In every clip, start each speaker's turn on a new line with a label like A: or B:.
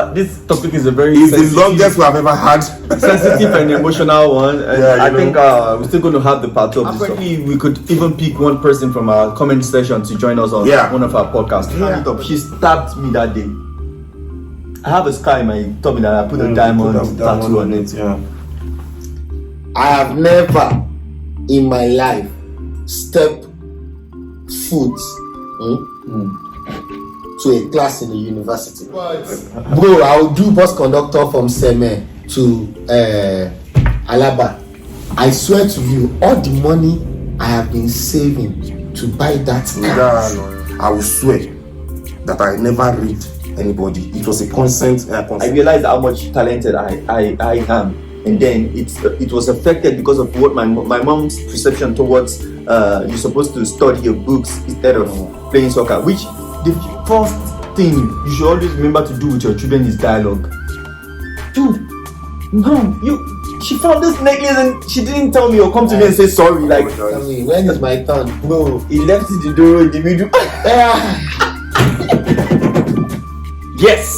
A: This topic is a very
B: It's the longest we have ever had.
A: sensitive and emotional one, and I think we're still going to have the part 2 of this. Apparently, we could even pick one person from our comment section to join us on one of our podcasts. She stabbed me that day. I have a scar in my tummy that I put a diamond tattoo on it.
B: Yeah.
C: I have never in my life stepped foot to a class in the university. Bro, I will do bus conductor from Seme to Alaba. I swear to you, all the money I have been saving to buy that car.
B: I will swear that I never read anybody. It was a consent.
A: I realized how much talented I am, and then it was affected because of what my mom's perception towards you're supposed to study your books instead of playing soccer, which the first thing you should always remember to do with your children is dialogue. Dude, Mom, she found this necklace and she didn't tell me or come to me and say sorry. Like,
C: tell me, when is my turn?
A: Bro, he left it in the door in the middle. Yes.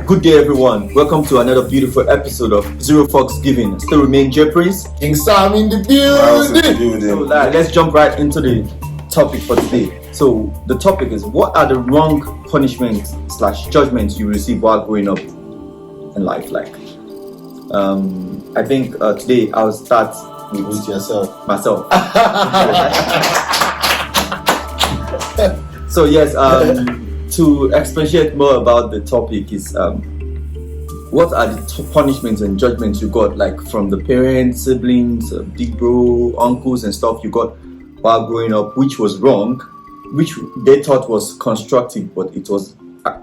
A: Good day, everyone. Welcome to another beautiful episode of Zero Fox Giving. Still remain Jeffries.
C: King Sam in the building.
A: So let's jump right into the topic for today. So the topic is, what are the wrong punishments / judgments you receive while growing up in life? Like, I think today I'll start with
C: yourself.
A: Myself. So yes, to expatiate more about the topic is, what are the punishments and judgments you got, like from the parents, siblings, big bro, uncles and stuff you got while growing up, which was wrong, which they thought was constructive, but it was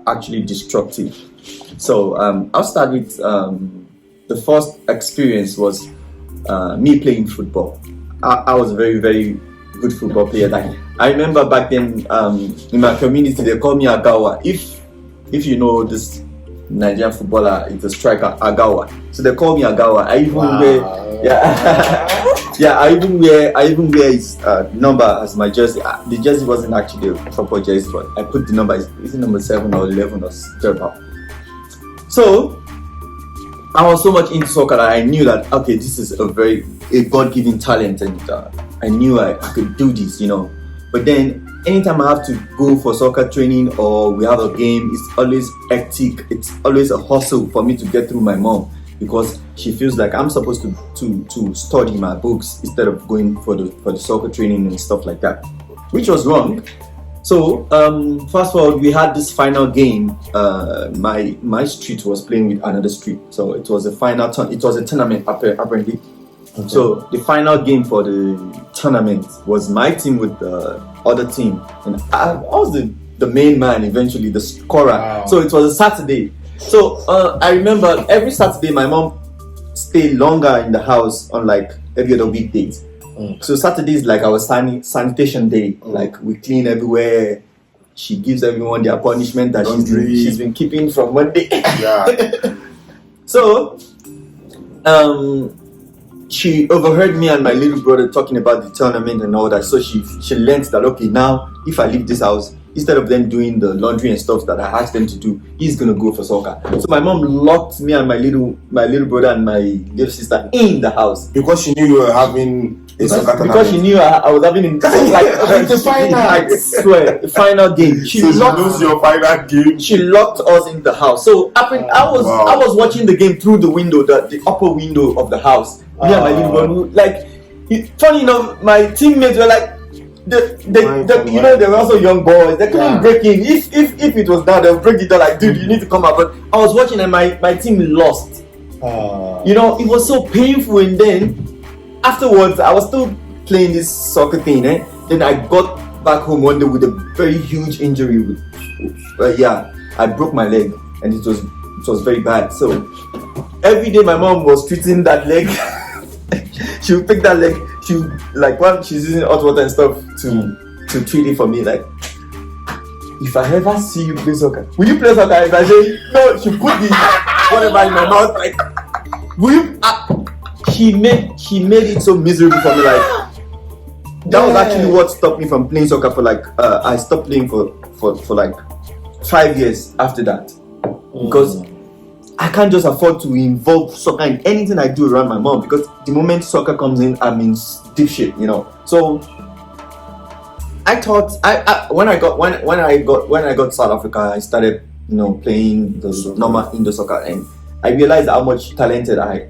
A: actually destructive. So I'll start with the first experience was me playing football. I was a very, very good football player. Like, I remember back then in my community they call me Agawa. If you know this Nigerian footballer, it's a striker, Agawa. So they call me Agawa. I even I even wear his number as my jersey. The jersey wasn't actually a proper jersey, but I put the number. Is it number 7 or 11 or thereabout? So I was so much into soccer that I knew that okay, this is a God-given talent, and I knew I could do this, you know. But then anytime I have to go for soccer training or we have a game, it's always hectic. It's always a hustle for me to get through my mom, because she feels like I'm supposed to study my books instead of going for the soccer training and stuff like that, which was wrong. So fast forward, we had this final game. My street was playing with another street, so it was a final it was a tournament apparently. Okay. So the final game for the tournament was my team with the other team, and I was the main man eventually, the scorer. Wow. So it was a Saturday. So I remember every Saturday my mom stayed longer in the house on like every other weekdays. So Saturday is like our sanitation day. Like we clean everywhere. She gives everyone their punishment that she's been keeping from Monday. Yeah. So she overheard me and my little brother talking about the tournament and all that. So she learned that okay, now if I leave this house, instead of them doing the laundry and stuff that I asked them to do, he's gonna go for soccer. So my mom locked me and my little brother and my little sister in the house
B: because she knew you were having a soccer tournament.
A: Because she knew I was having the final. I swear, the final game. She
B: lose your final game.
A: She locked us in the house. So I was watching the game through the window, the upper window of the house. Me and my little brother, like, funny enough, my teammates were like, you know, they were also young boys. They couldn't break in. If it was down, they'll break it down. Like, dude, you need to come out. But I was watching and my team lost. You know, it was so painful. And then afterwards, I was still playing this soccer thing. Then I got back home one day with a very huge injury. I broke my leg, and it was very bad. So every day, my mom was treating that leg. She would pick that leg. She would, like, when she's using hot water and stuff to treat it for me. Like, if I ever see you play soccer, will you play soccer? If I say no, she put the whatever in my mouth. Like, will you? She made it so miserable for me. Like, that was actually what stopped me from playing soccer for like. I stopped playing for like 5 years after that, because I can't just afford to involve soccer in anything I do around my mom, because the moment soccer comes in, I'm in deep shit, So I thought when I got South Africa, I started playing the normal indoor soccer, and I realized how much talented I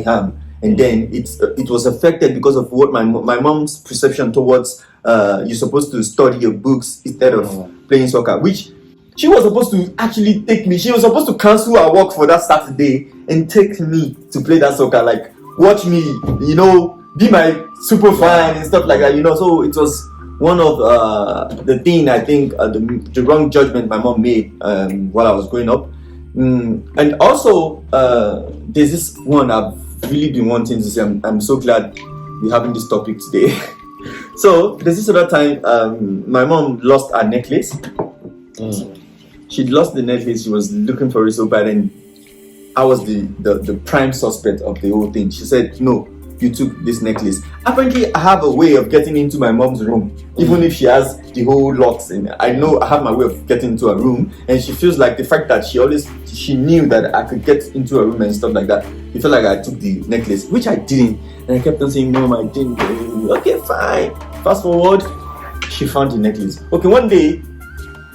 A: am. And then it was affected because of what my mom's perception towards you're supposed to study your books instead of playing soccer, which she was supposed to actually take me. She was supposed to cancel her work for that Saturday and take me to play that soccer, like watch me, be my super fan and stuff like that, So it was one of the thing I think the wrong judgment my mom made while I was growing up. And also there's this one I've really been wanting to say. I'm so glad we're having this topic today. So there's this other time my mom lost her necklace. She'd lost the necklace. She was looking for it so bad, and I was the prime suspect of the whole thing. She said, no, you took this necklace. Apparently I have a way of getting into my mom's room, even if she has the whole locks in it. I know I have my way of getting into her room, and she feels like the fact that she knew that I could get into her room and stuff like that, it felt like I took the necklace, which I didn't. And I kept on saying, no, I didn't. Okay, fine. Fast forward, she found the necklace. Okay, one day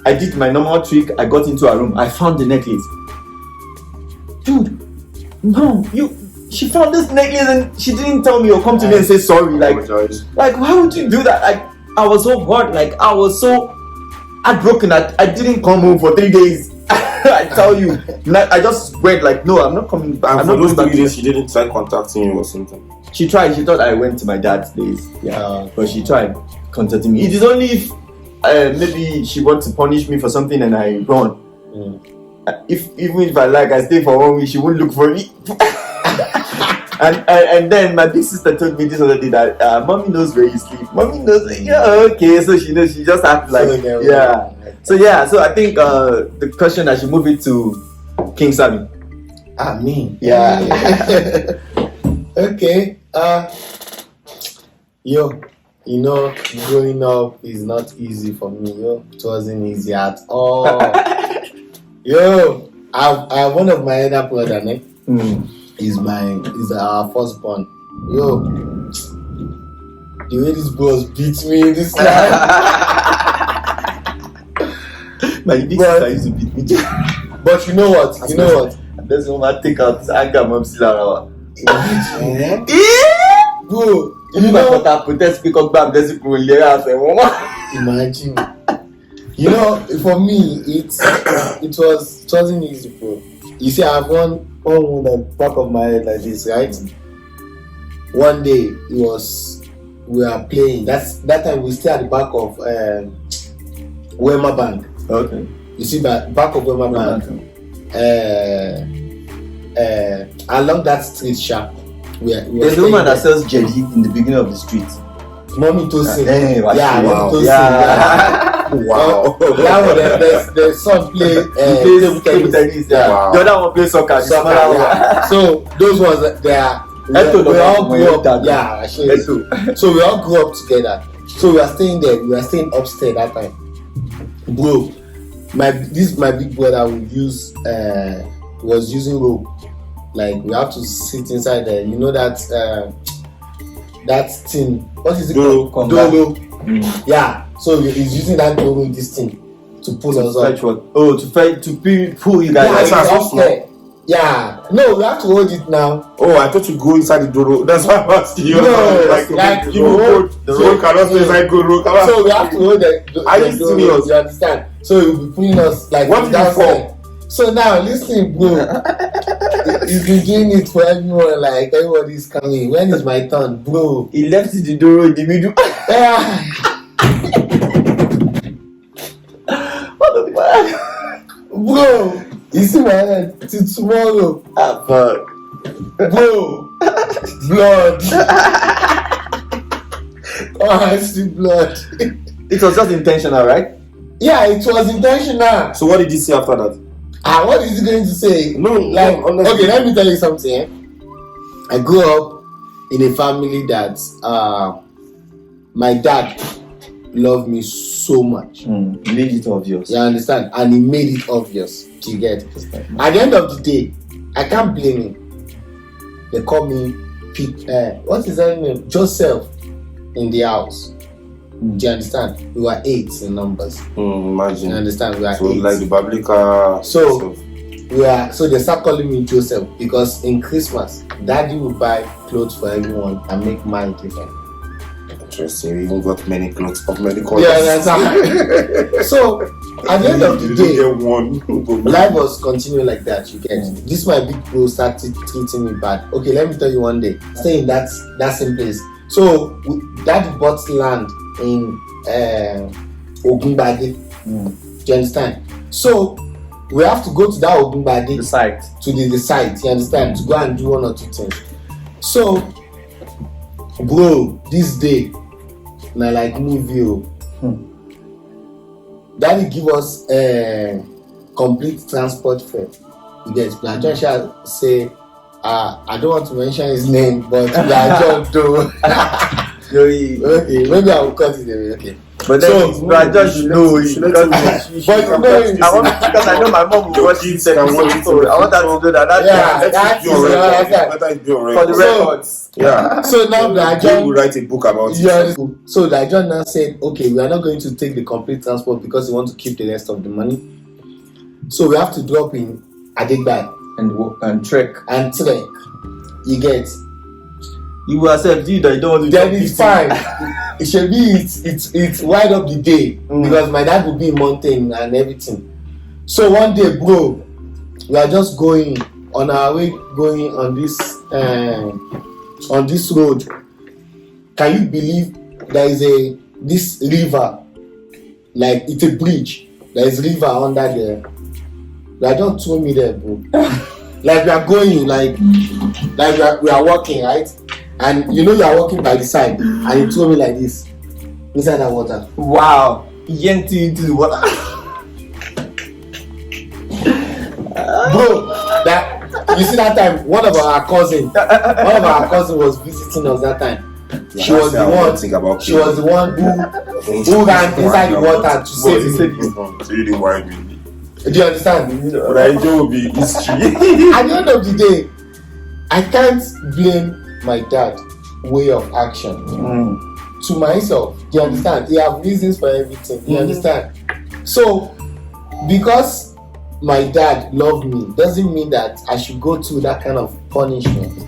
A: I did my normal trick. I got into her room. I found the necklace. Dude, no, she found this necklace and she didn't tell me or come to me and say sorry. Like why would you do that? I was so hurt. I was so heartbroken that I didn't come home for 3 days. I tell you, I just went no, I'm not coming back.
B: And for those 3 days, she didn't try contacting you or something.
A: She tried. She thought I went to my dad's place. Yeah, but she tried contacting me. It is only if maybe she wants to punish me for something and I run. Even if I stay for 1 week, she won't look for me. and then my big sister told me this other day that mommy knows where you sleep. Mommy knows. Okay, so she knows. She just acts So I think the question, I should move it to King Sammy.
C: Me.
A: Yeah.
C: Okay. Growing up is not easy for me. It wasn't easy at all. I have one of my elder brother, is our firstborn. The way this boss beats me in this life.
A: My big sister used to beat me too.
C: But you know what?
A: This woman take out anger, mom still.
C: Bro,
A: my protest pick up back.
C: Imagine. For me, it wasn't easy, bro. You see, I have one on the back of my head like this, right? One day we were playing. That time we stay at the back of Wema Bank.
A: Okay.
C: You see that back of Wema Bank. Along that street sharp.
A: There's a woman that sells jelly in the beginning of the street.
C: Mommy Tosin.
A: Wow.
C: The son play
A: table tennis. The other one plays soccer.
C: So those ones we all grew up. So we all grew up together. So we were staying there. We were staying upstairs that time. Bro, my big brother was using rope. Like we have to sit inside there. You know that thing. What is it called? Dolo. Yeah. So he's using that dolo, this thing, to pull us up.
A: To pull you guys.
C: Yeah. No, we have to hold it now.
B: Oh, I thought you go inside the dolo. That's why I'm asking you.
C: No,
B: the rope cannot stay inside dolo.
C: So we have to hold the
B: Are you
C: dolo.
B: serious?
C: You understand? So he'll be pulling us like
B: what did you fall?
C: So now listen, bro. He's been doing it for everyone. Like everybody's coming. When is my turn, bro?
A: He left the door in the middle. What the fuck,
C: bro? You see my head till tomorrow.
A: Fuck,
C: bro. Blood. I see blood.
A: It was just intentional, right?
C: Yeah, it was intentional.
B: So what did you say after that?
C: What is he going to say?
B: Okay,
C: let me tell you something. I grew up in a family that my dad loved me so much.
A: Made it obvious.
C: You understand? And he made it obvious. Do you get? At the end of the day, I can't blame him. They call me what is that name? Joseph in the house. Do you understand? We were 8 in numbers.
B: Imagine.
C: You understand? We were
B: So
C: 8.
B: like the biblical
C: So they start calling me Joseph because in Christmas, Daddy will buy clothes for everyone and make mine different.
B: Interesting. We even got many clothes of many colors.
C: Yeah, that's So at the end of the day,
B: get one.
C: life was continuing like that. You get this. My big bro started treating me bad. Okay, let me tell you one day. Stay in that same place. So Daddy bought land in Ogunbade. Do you understand? So we have to go to that Ogunbade
A: site.
C: To the site. You understand? To go and do 1 or 2 things. So, bro, this day, na like movie. Daddy give us complete transport fare. You get? Blajon shall say, I don't want to mention his name, but Blajon too. Okay, maybe I will cut it away. Okay.
A: But then I just know it. Because I know my mom will watch this and I want her to know that. For the records.
B: Yeah.
C: So now
B: Blajon will write a book about it.
C: Yeah. So Blajon now said, okay, we are not going to take the complete transport because we want to keep the rest of the money. So we have to drop in Adigbai
A: and trek.
C: You get?
A: You will accept you that you don't want to.
C: Then it's fine. It should be it's wide up the day because my dad will be in mountain and everything. So one day, bro, we are just going on our way, going on this road. Can you believe there is this river, like it's a bridge. There is river under there. They don't throw me there, bro. Like we are going, like we are walking, right? And you are walking by the side, and you throw me like this inside that water.
A: Wow! Yanked you into the water,
C: bro. That you see that time, one of our cousins was visiting us that time. She was the one who ran inside the water to save me. Do you understand?
B: But I know be history.
C: At the end of the day, I can't blame my dad way of action to myself. Do you understand? He have reasons for everything. You understand? So because my dad loved me doesn't mean that I should go through that kind of punishment.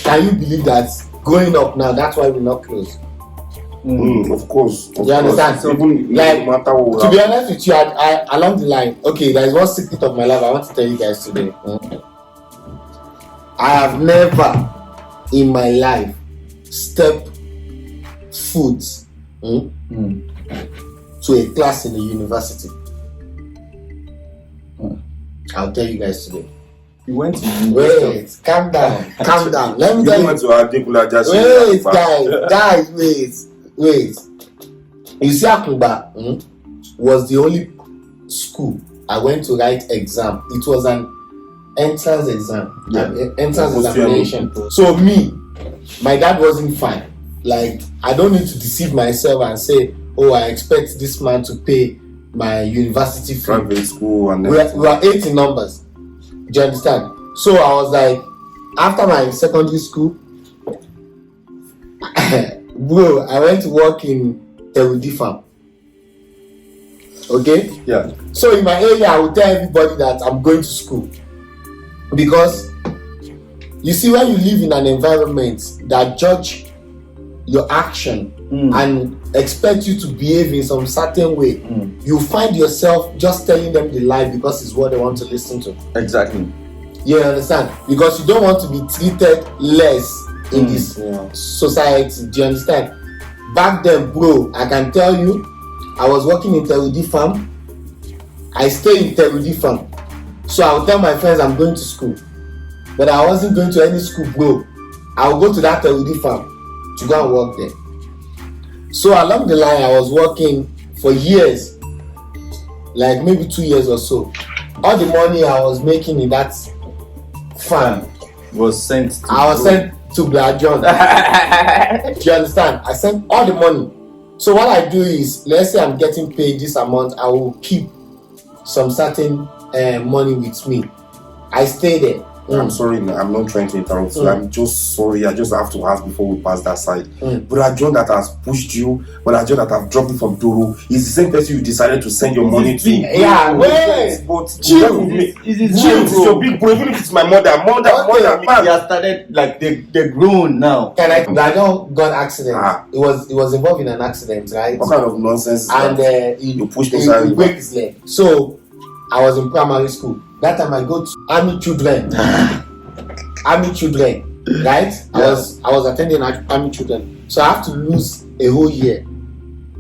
C: Can you believe that growing up now, that's why we're not close?
B: Of course.
C: You understand? So, like, to be honest with you, I along the line, okay, there is one secret of my life I want to tell you guys today. I have never in my life step foot to a class in the university. I'll tell you guys today.
A: You went to
C: university. Wait, calm down. Let me tell you.
B: Went to Adekunle just
C: guys, wait. You see, Akunba was the only school I went to write exam. It was an entrance exam, entrance examination. So my dad wasn't fine. Like, I don't need to deceive myself and say, oh, I expect this man to pay my university fee.
B: Private school and
C: we were 8 in numbers. Do you understand? So I was like, after my secondary school, bro, I went to work in Terudi farm. Okay?
A: Yeah.
C: So in my area, I would tell everybody that I'm going to school. Because you see, when you live in an environment that judge your action and expect you to behave in some certain way, you find yourself just telling them the lie because it's what they want to listen to.
A: Exactly.
C: You understand? Because you don't want to be treated less in this society. Do you understand? Back then, bro, I can tell you, I was working in Terudi farm. I stay in Terudi farm. So I would tell my friends I'm going to school. But I wasn't going to any school, bro. I would go to that Terudi farm to go and work there. So along the line, I was working for years, like maybe 2 years or so. All the money I was making in that farm
A: was sent to
C: Blajon. Do you understand? I sent all the money So what I do is, let's say I'm getting paid this amount, I will keep some certain money with me. I stay there.
B: I'm sorry, I'm not trying to interrupt you. I'm just sorry. I just have to ask before we pass that side. But John that has pushed you, but John that have dropped you from Doro, is the same person you decided to send your money to.
C: Yeah, wait.
B: But
C: Chill.
B: It's your big bro. Even if it's my mother, man.
A: They have started like they're grown now.
C: I don't got accident. It was involved in an accident, right?
B: What kind of nonsense is
C: And
B: that? You pushed me
C: he break his leg. So I was in primary school. That time I go to army children, right? I was attending army children, so I have to lose a whole year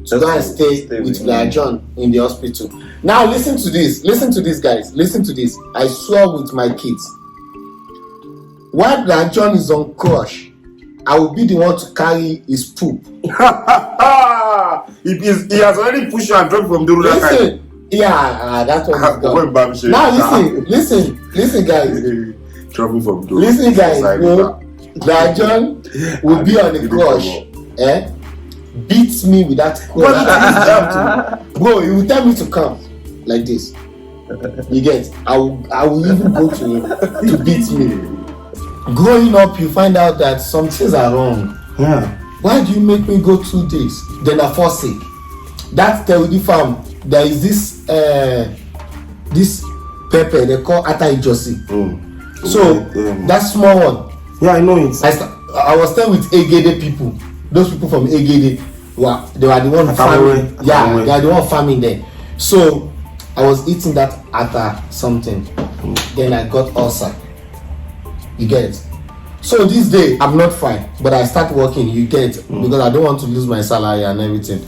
C: to go and stay with Blair John in the hospital. Now listen to this, guys. Listen to this. I swear with my kids, while Blair John is on crush, I will be the one to carry his poop.
B: He has already pushed you and dropped from Doro that time.
C: Listen. Yeah, that's what he's done. Now listen, guys.
B: Trouble from Doro.
C: Listen, guys. Blair John will be on the crush. Beats me with that crush. Bro, he will tell me to come like this. You get? I will even go to him to beat me. Growing up, you find out that some things are wrong.
B: Yeah.
C: Why do you make me go 2 days? Then I fall sick. That's the farm. There is this pepper they call ata ijosi. So that small one.
B: Yeah, I know it.
C: I was staying with Egede people. Those people from Egede they were the one farming. Yeah, they are the one farming there. So I was eating that ata something. Then I got ulcer. You get it? So this day I'm not fine, but I start working. You get it? Because I don't want to lose my salary and everything.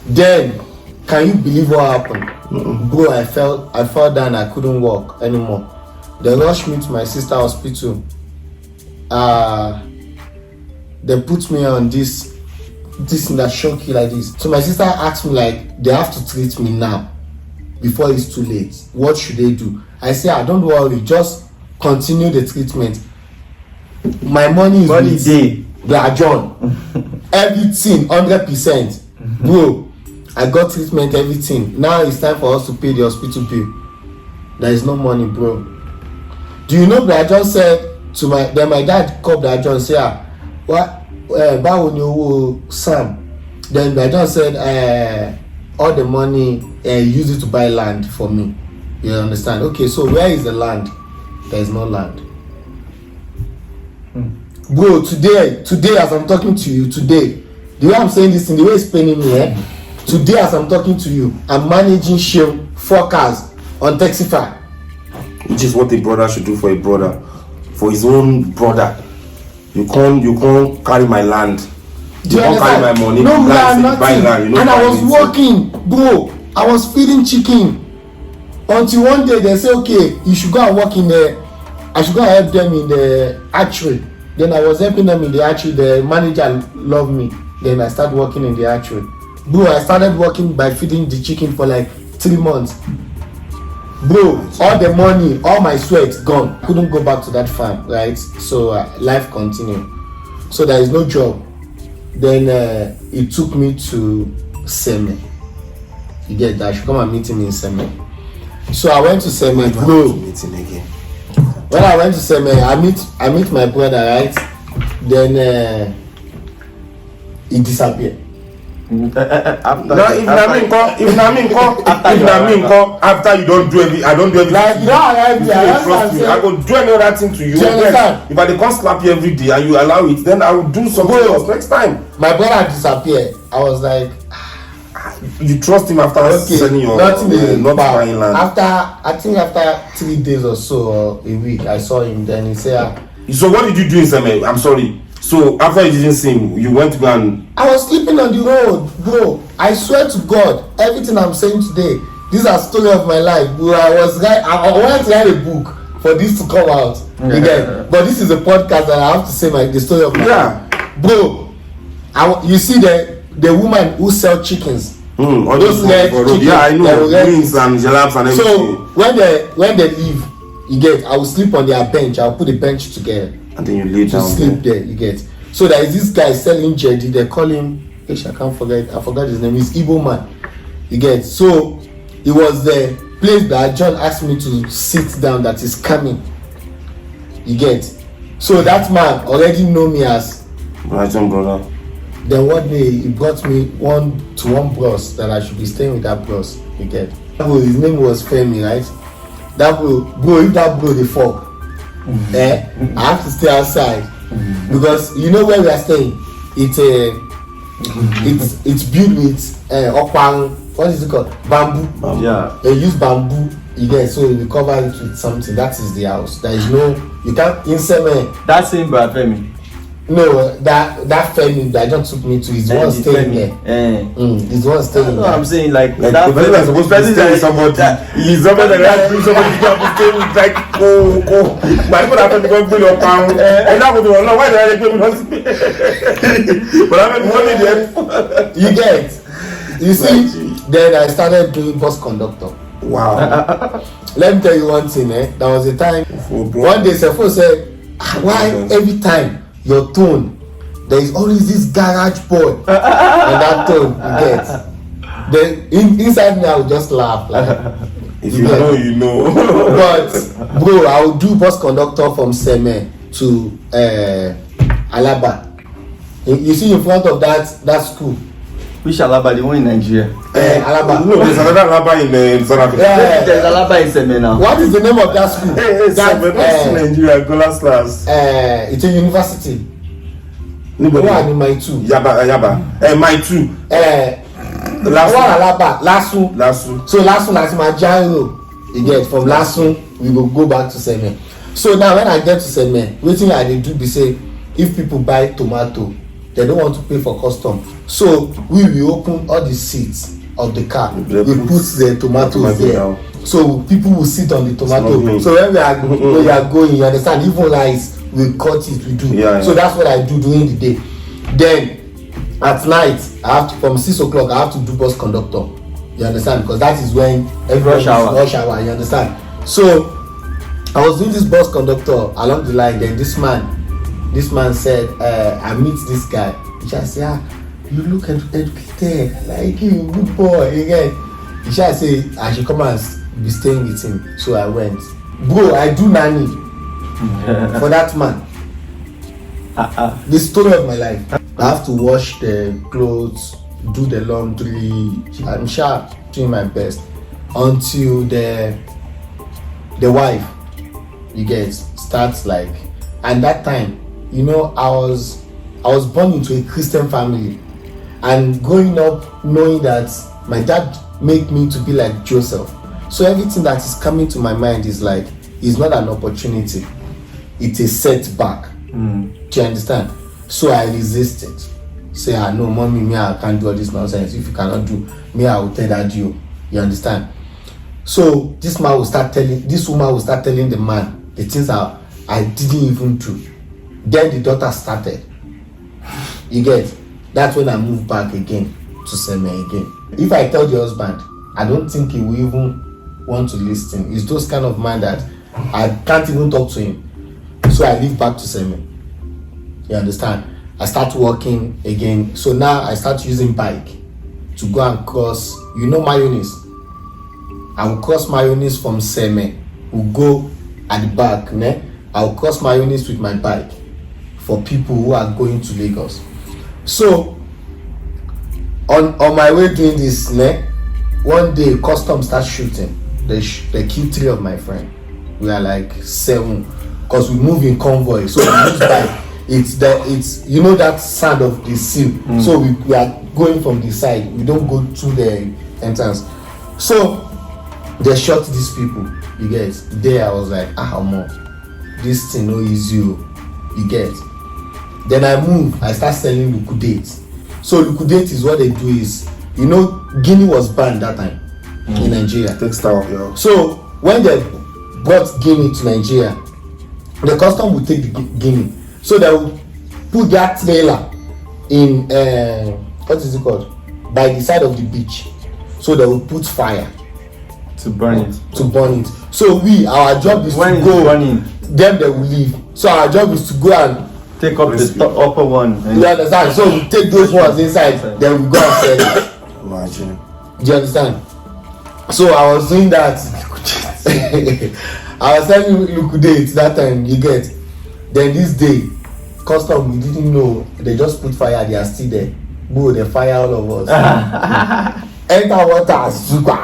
C: Then can you believe what happened? Bro, I fell down. I couldn't walk anymore. They rushed me to my sister's hospital. They put me on this in that shocky like this. So my sister asked me like, they have to treat me now before it's too late. What should they do? I say, don't worry, just continue the treatment. My money is with Blair John. Everything 100%. Bro, I got treatment, everything. Now it's time for us to pay the hospital bill. There is no money, bro. Do you know Blair John said to my dad called Blair John say, what? Báwo ni owó Sam? Then Blair John said, all the money, use it to buy land for me. You understand? Okay, so where is the land? There is no land. Bro, today as I'm talking to you, the way I'm saying this thing, the way it's paining me, today as I'm talking to you, I'm managing SHEAR 4 cars on Taxify.
B: Which is what a brother should do for a brother, for his own brother. You can't carry my land. You can't carry my money.
C: No land, nothing. And I was working, bro. I was feeding chicken. Until one day they say, okay, you should go and work in the. I should go and help them in the archery. Then I was helping them in the archery. The manager loved me. Then I started working in the archery. Bro, I started working by feeding the chicken for like 3 months. Bro, all the money, all my sweat gone. Couldn't go back to that farm, right? So life continued. So there is no job. Then it took me to Seme. You get that? I should come and meet him in Seme. So I went to Seme, bro. When I went to Seme, I meet my brother, right? Then he disappeared.
B: After you don't do everything, I don't do everything.
C: Like you don't
B: trust me. I will do any other thing to you. If I can't slap you every day and you allow it, then I will do something else next time.
C: My brother disappeared. I was like,
B: you trust him after selling your not buying land.
C: After 3 days or so, or a week, I saw him. Then he said,
B: so what did you do in Seme? I'm sorry. So after you didn't see him, you went to go and...
C: I was sleeping on the road, bro. I swear to God, everything I'm saying today, these are story of my life, bro. I wanted to write a book for this to come out again. But this is a podcast and I have to say the story of my life. Bro, you see the woman who sells chickens. Those red chickens.
B: Yeah, I know. Wings and jalabs and everything.
C: So when they leave, you get, I will sleep on their bench. I'll put the bench together.
B: And then you lay down.
C: Sleep there, you get. So there is this guy selling jelly. They call him I can't forget. I forgot his name. He's Igbo man. You get. So it was the place that John asked me to sit down. That is coming. You get. So that man already know me as
B: brother.
C: Then one day he brought me one bros that I should be staying with that bros. You get. His name was Femi, right? That bro, if that bro the fuck, I have to stay outside because you know where we are staying. It's built with opang. What is it called? Bamboo.
A: Yeah.
C: They use bamboo. You get, so we cover it with something. That is the house. There is no, you can't insert.
A: That same Brad Femi.
C: No, that Femi that John took me to is one staying there. Is one staying there.
A: I'm saying like
B: the
A: that
B: person that's supposed to stay with somebody. He's somebody that somebody can stay with like oh. But people have to go build up and that would know why they pay me not. But I mean money there.
C: You get. You see, then I started doing bus conductor.
B: Wow.
C: Let me tell you one thing, There was a time one day Sefo said, why every time your tone, there is always this garage boy on that tone, you get. Then inside me I would just laugh like,
B: if you know, you know.
C: But bro, I would do bus conductor from Seme to Alaba. You see in front of that school.
A: Which Alaba? The one in Nigeria.
C: Alaba.
B: No, there's another Alaba in South Africa.
A: There's Alaba in Seme now.
C: What is the name of that school?
B: That's Nigeria, Golas class.
C: It's a university.
B: Nobody.
C: One in my two.
B: Yaba. My two.
C: Alaba. Lasu. So Lasu like my gyro. You get from Lasu, we will go back to Seme. So now when I get to Seme, wetin I dey do be say, if people buy tomato, they don't want to pay for custom. So we will open all the seats of the car. We put the tomatoes there. So people will sit on the tomato. So when we are going, you understand? Even rice, we cut it, we do. So that's what I do during the day. Then at night, I have to, from 6 o'clock, I have to do bus conductor. You understand? Because that is when everyone is rush hour. You understand? So I was doing this bus conductor along the line. Then this man said, I meet this guy. He just said, you look educated, like you, good boy. Again, he just said, I should come and be staying with him. So I went. Bro, I do nanny for that man. The story of my life. I have to wash the clothes, do the laundry. I'm sure doing my best until the wife, you get, starts like, and that time, you know, I was born into a Christian family, and growing up knowing that my dad made me to be like Joseph. So everything that is coming to my mind is like, it's not an opportunity, it's a setback. Do you understand? So I resisted. Say, no, mommy, me, I can't do all this nonsense. If you cannot do, me, I will tell that you understand? So this woman will start telling the man the things I didn't even do. Then the daughter started. You get? That's when I moved back again to Seme again. If I tell the husband, I don't think he will even want to listen. He's those kind of man that I can't even talk to him. So I leave back to Seme. You understand? I start working again. So now I start using bike to go and cross, you know, mayonnaise. I will cross mayonnaise from Seme. We'll go at the back, ne? I'll cross mayonnaise with my bike for people who are going to Lagos. So on my way doing this, ne? One day customs start shooting. They killed 3 of my friends. We are like 7 because we move in convoy. So we use bike. It's you know that sand of the seal. So we are going from the side. We don't go through the entrance. So they shot these people. You get? There I was like, more. This thing no easy. You get? Then I move. I start selling liquidate. So liquidate is what they do is, you know, Guinea was banned that time in Nigeria.
B: Textile, yeah.
C: So when they brought Guinea to Nigeria, the custom would take the Guinea. So they will put that trailer in what is it called? By the side of the beach. So they will put fire
A: to burn it.
C: So our job is
A: when
C: to go.
A: Burning?
C: Them they will leave. So our job is to go and
A: take up the upper one.
C: You understand? So we take those ones inside, then we go and sell it.
B: Imagine.
C: Do you understand? So I was doing that. I was telling you liquidate that time, you get. Then this day, custom, we didn't know. They just put fire, they are still there. Bro, they fire all of us. Enter water, super.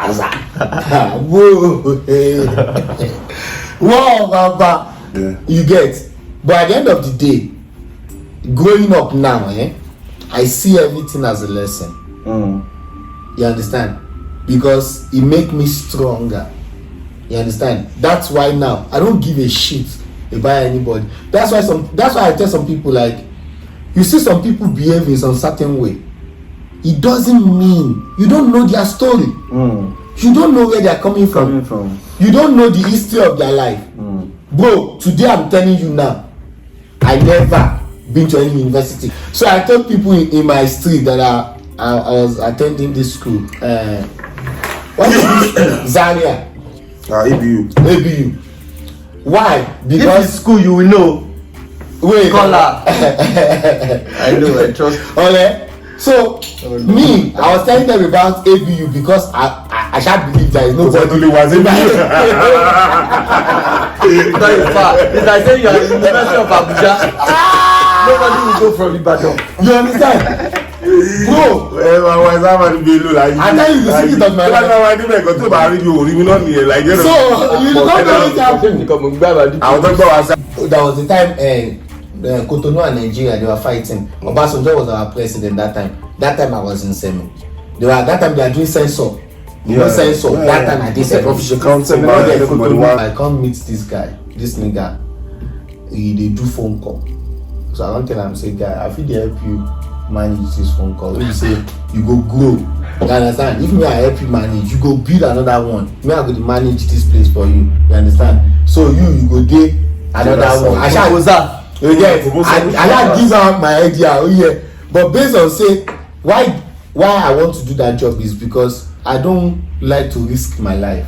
C: Wow, Baba.
B: Yeah.
C: You get. But at the end of the day, growing up now, I see everything as a lesson. You understand? Because it make me stronger. You understand? That's why now I don't give a shit about anybody. That's why I tell some people, like, you see some people behave in some certain way. It doesn't mean you don't know their story. You don't know where they are coming from. You don't know the history of their life. Bro, today I'm telling you now, I never been to any university. So I tell people in my street that I was attending this school. What is this? Zaria. ABU. Why? Because
A: if it's school, you will know.
C: Wait.
A: Scholar. I know. I trust.
C: Okay. So me, I was telling them about ABU because I can't believe there is nobody.
A: It's not a fact. It's like saying you are in the University of Abuja. Nobody will go from Ibadan.
C: You understand? Bro, I tell you the secret of my life. So you don't know what happened. That was the time Cotonou and Nigeria, they were fighting. Obasanjo was our president that time. That time I was in Semi. That time they are doing censor. Censor. That time I did official council. I can't meet this guy, this nigga. They do phone call. So I don't tell him, say, guy, I feel they help you manage this phone call. When you say you go grow, you understand? If me I help you manage, you go build another one. Me I go to manage this place for you. You understand? So you go do another one. I shall you get. I give out my idea. Oh yeah. But based on say why I want to do that job is because I don't like to risk my life.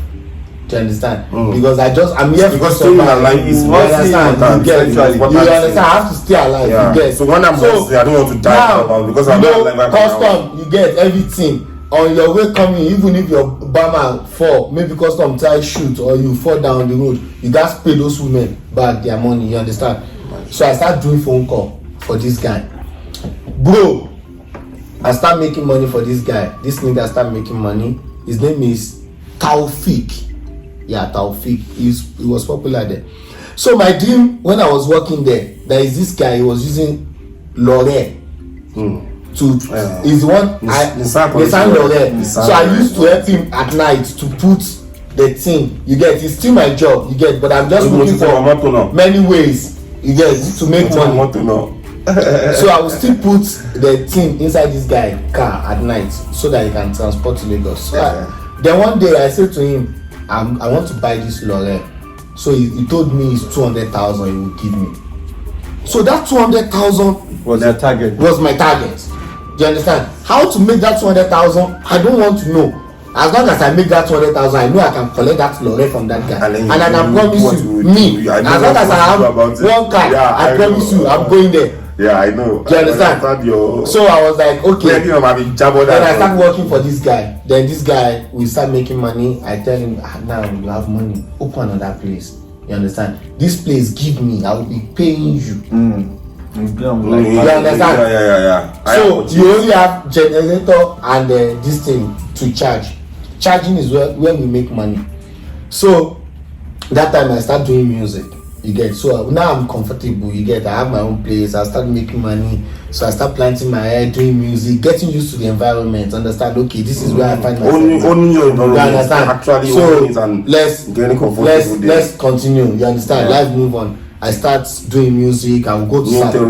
C: Do you understand? Because I'm here
B: because staying alive is
C: more important. You understand? I have to stay alive.
B: Yeah.
C: You get.
B: So when I'm say I don't want to die now, because I'm not alive.
C: Custom, you get everything on your way coming. Even if your bomber fall, maybe custom try shoot or you fall down the road, you guys pay those women back their money. You understand? So I start doing phone call for this guy, bro. I start making money for this guy. This nigga start making money. His name is Taufik. Yeah, Taufik. He was popular there. So my dream when I was working there is this guy. He was using L'Oreal is the one Nissan L'Oreal. So I used to help him at night to put the thing. You get, it's still my job. You get, but I'm just looking for many ways. You get to make money. So I will still put the thing inside this guy car at night so that he can transport to Lagos. So then one day I said to him, I want to buy this L'Oreal. So he told me it's 200,000 he would give me. So that 200,000
A: was your target.
C: Was my target. Do you understand? How to make that 200,000? I don't want to know. As long as I make that 200,000, I know I can collect that L'Oreal from that guy. And I can promise you, me. As long as I have one car, I promise you, I'm going there.
B: Yeah, I know.
C: Do you understand? So I was like, okay. Then I start working for this guy. Then this guy will start making money. I tell him, now you have money. Open another place. You understand? This place, give me. I will be paying you. You understand?
B: Yeah.
C: So you only have generator and this thing to charge. Charging is where we make money. So that time I start doing music. You get, so now I'm comfortable. You get, I have my own place. I start making money. So I start planting my hair, doing music, getting used to the environment. Understand? Okay, this is where I find myself.
B: Only your environment.
C: You understand?
B: Actually,
C: so let's continue. You understand? Life move on. I start doing music. I will go to Sapo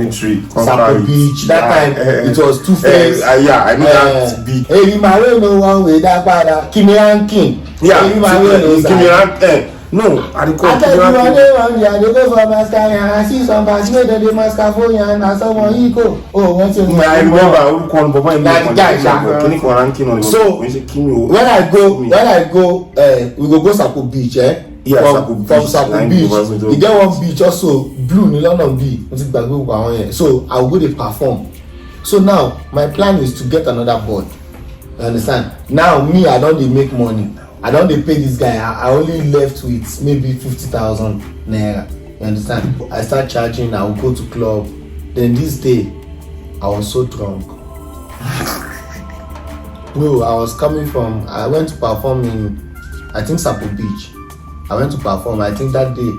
C: Beach. That time it was Two-Face.
B: I know that beat.
C: Hey, my way no one way that bad. Kimi Rankin.
B: Yeah, Kimi Rankin. No, I don't
C: go for mascara. I see some bags made of the mascara for you and I saw one eco. Oh, what's your name?
B: I remember who called Baba in
C: So when I go, we go Sapo Beach, from Sapo Beach. He get one beach also blue ní London B. So I will go to perform. So now my plan is to get another board. You understand? Now me, I don't dey make money. I don't dey pay this guy. I only left with maybe 50,000 naira. You understand? I start charging. I will go to club. Then this day, I was so drunk. Bro, I went to perform in, I think Sapo Beach. I went to perform. I think that day,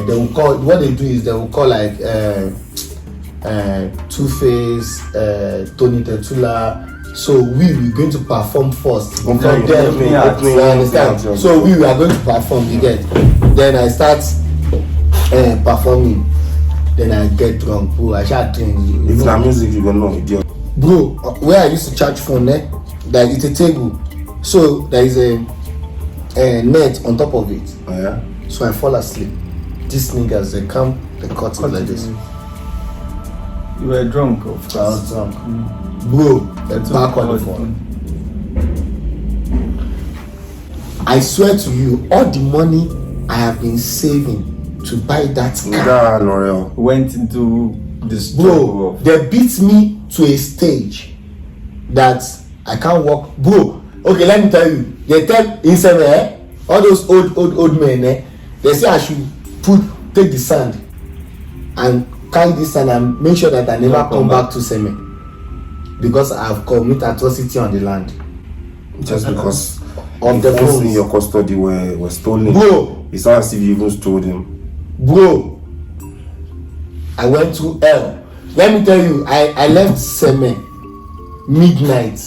C: they will call. What they do is they will call like Two-Face, Tony Tetula. So we were going to perform first. You understand? So we were going to perform. You get. Then I start performing. Then I get drunk. Bro, I start drinking.
B: If it's music, you gonna know, idiot.
C: Bro, where I used to charge phone, like it's a table. So there is a net on top of it.
B: Oh, yeah?
C: So I fall asleep. These niggas, they come, they cut it like this.
A: You were drunk, of course.
C: I was drunk. Bro, back on the phone. I swear to you, all the money I have been saving to buy that car
A: went into this.
C: Bro, they beat me to a stage that I can't walk. Bro, okay, let me tell you. They tell inside all those old men, they say I should take the sand and carry this sand and make sure that I never come back to Seme because I have committed atrocity on the land.
B: Just because
C: of the phones
B: in your custody were stolen.
C: Bro,
B: it's not as if you even stole them.
C: Bro, I went to hell. Let me tell you, I left Seme midnight.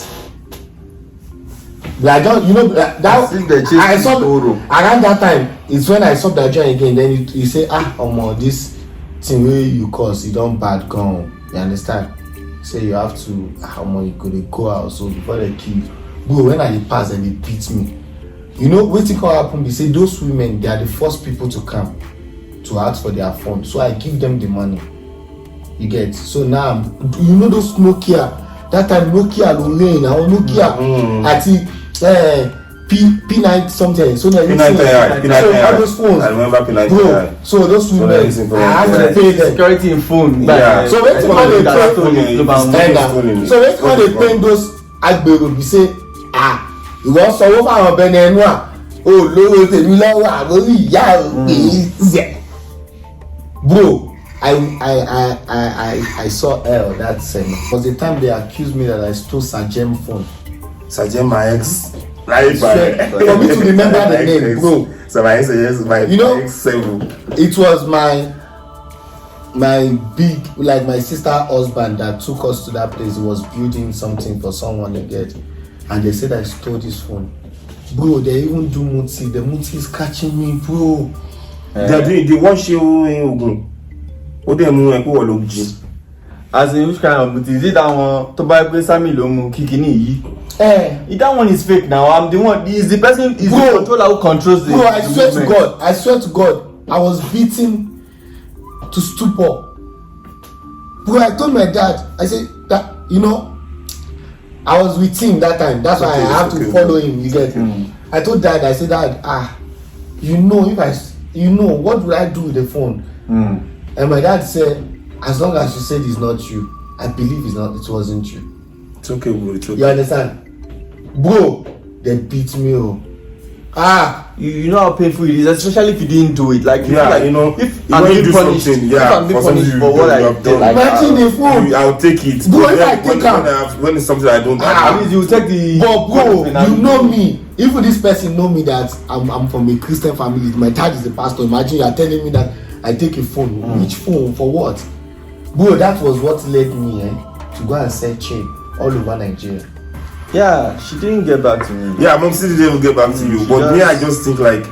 C: Like that, you know that I saw around that time. It's when I saw that joint again. Then you say, this thing where you cause you don't bad gone. You understand? Say you have to you could go out so before they kill. Bro, when I pass and they beat me. You know what can happen? They say those women, they are the first people to come to ask for their phone. So I give them the money. You get. So now you know those Nokia. That time Nokia Lorraine, Nokia at P9 something. So now
B: P9
C: all those phones.
B: I remember P9.
C: Bro, so those women, I have to pay them.
A: Security in phone.
B: Yeah.
C: So when they pay those agbero, we say, you want to over our Benenwa. Oh, low tèmi lọ́wọ́ àbórí ìyá ògbé. Bro, I saw hell that same. It was the time they accused me that I stole Sajem phone.
B: Sajem, my ex.
C: For me to remember the name, bro.
B: So my ex, ex-7.
C: It was my big, like my sister husband that took us to that place. He was building something for someone to get, and they said I stole this phone. Bro, they even do Mutsi. The Mutsi is catching me, bro.
B: They wash you in Ogun. What they move and go look G.
A: As in which kind of Mutsi? Is it that one? To buy Sami Lomu Kikini? That one is fake now. I'm the one. Is the person? Is the controller who controls the?
C: Bro, I swear to God, I was beaten to stupor. Bro, I told my dad. I said that I was with him that time. That's why I have to follow him. You get? I told Dad. I said, Dad, what would I do with the phone? And my dad said, as long as you said it's not you, I believe it wasn't you.
B: It's okay, bro. It's okay.
C: You understand? Bro, they beat me.
A: You know how painful it is, especially if you didn't do it. Like, if
B: I'm being
A: punished, for what I did.
C: Imagine the phone.
B: I'll take it.
C: Bro, if I take
B: when it's something I don't
A: at least you take the.
C: But bro, you know me. If this person know me that I'm from a Christian family, my dad is a pastor. Imagine you are telling me that I take a phone. Which phone? For what? Bro, that was what led me to go and sell chain all over Nigeria.
A: Yeah, she didn't get back to me.
B: Yeah, Mom still didn't get back to you. But me, I just think like,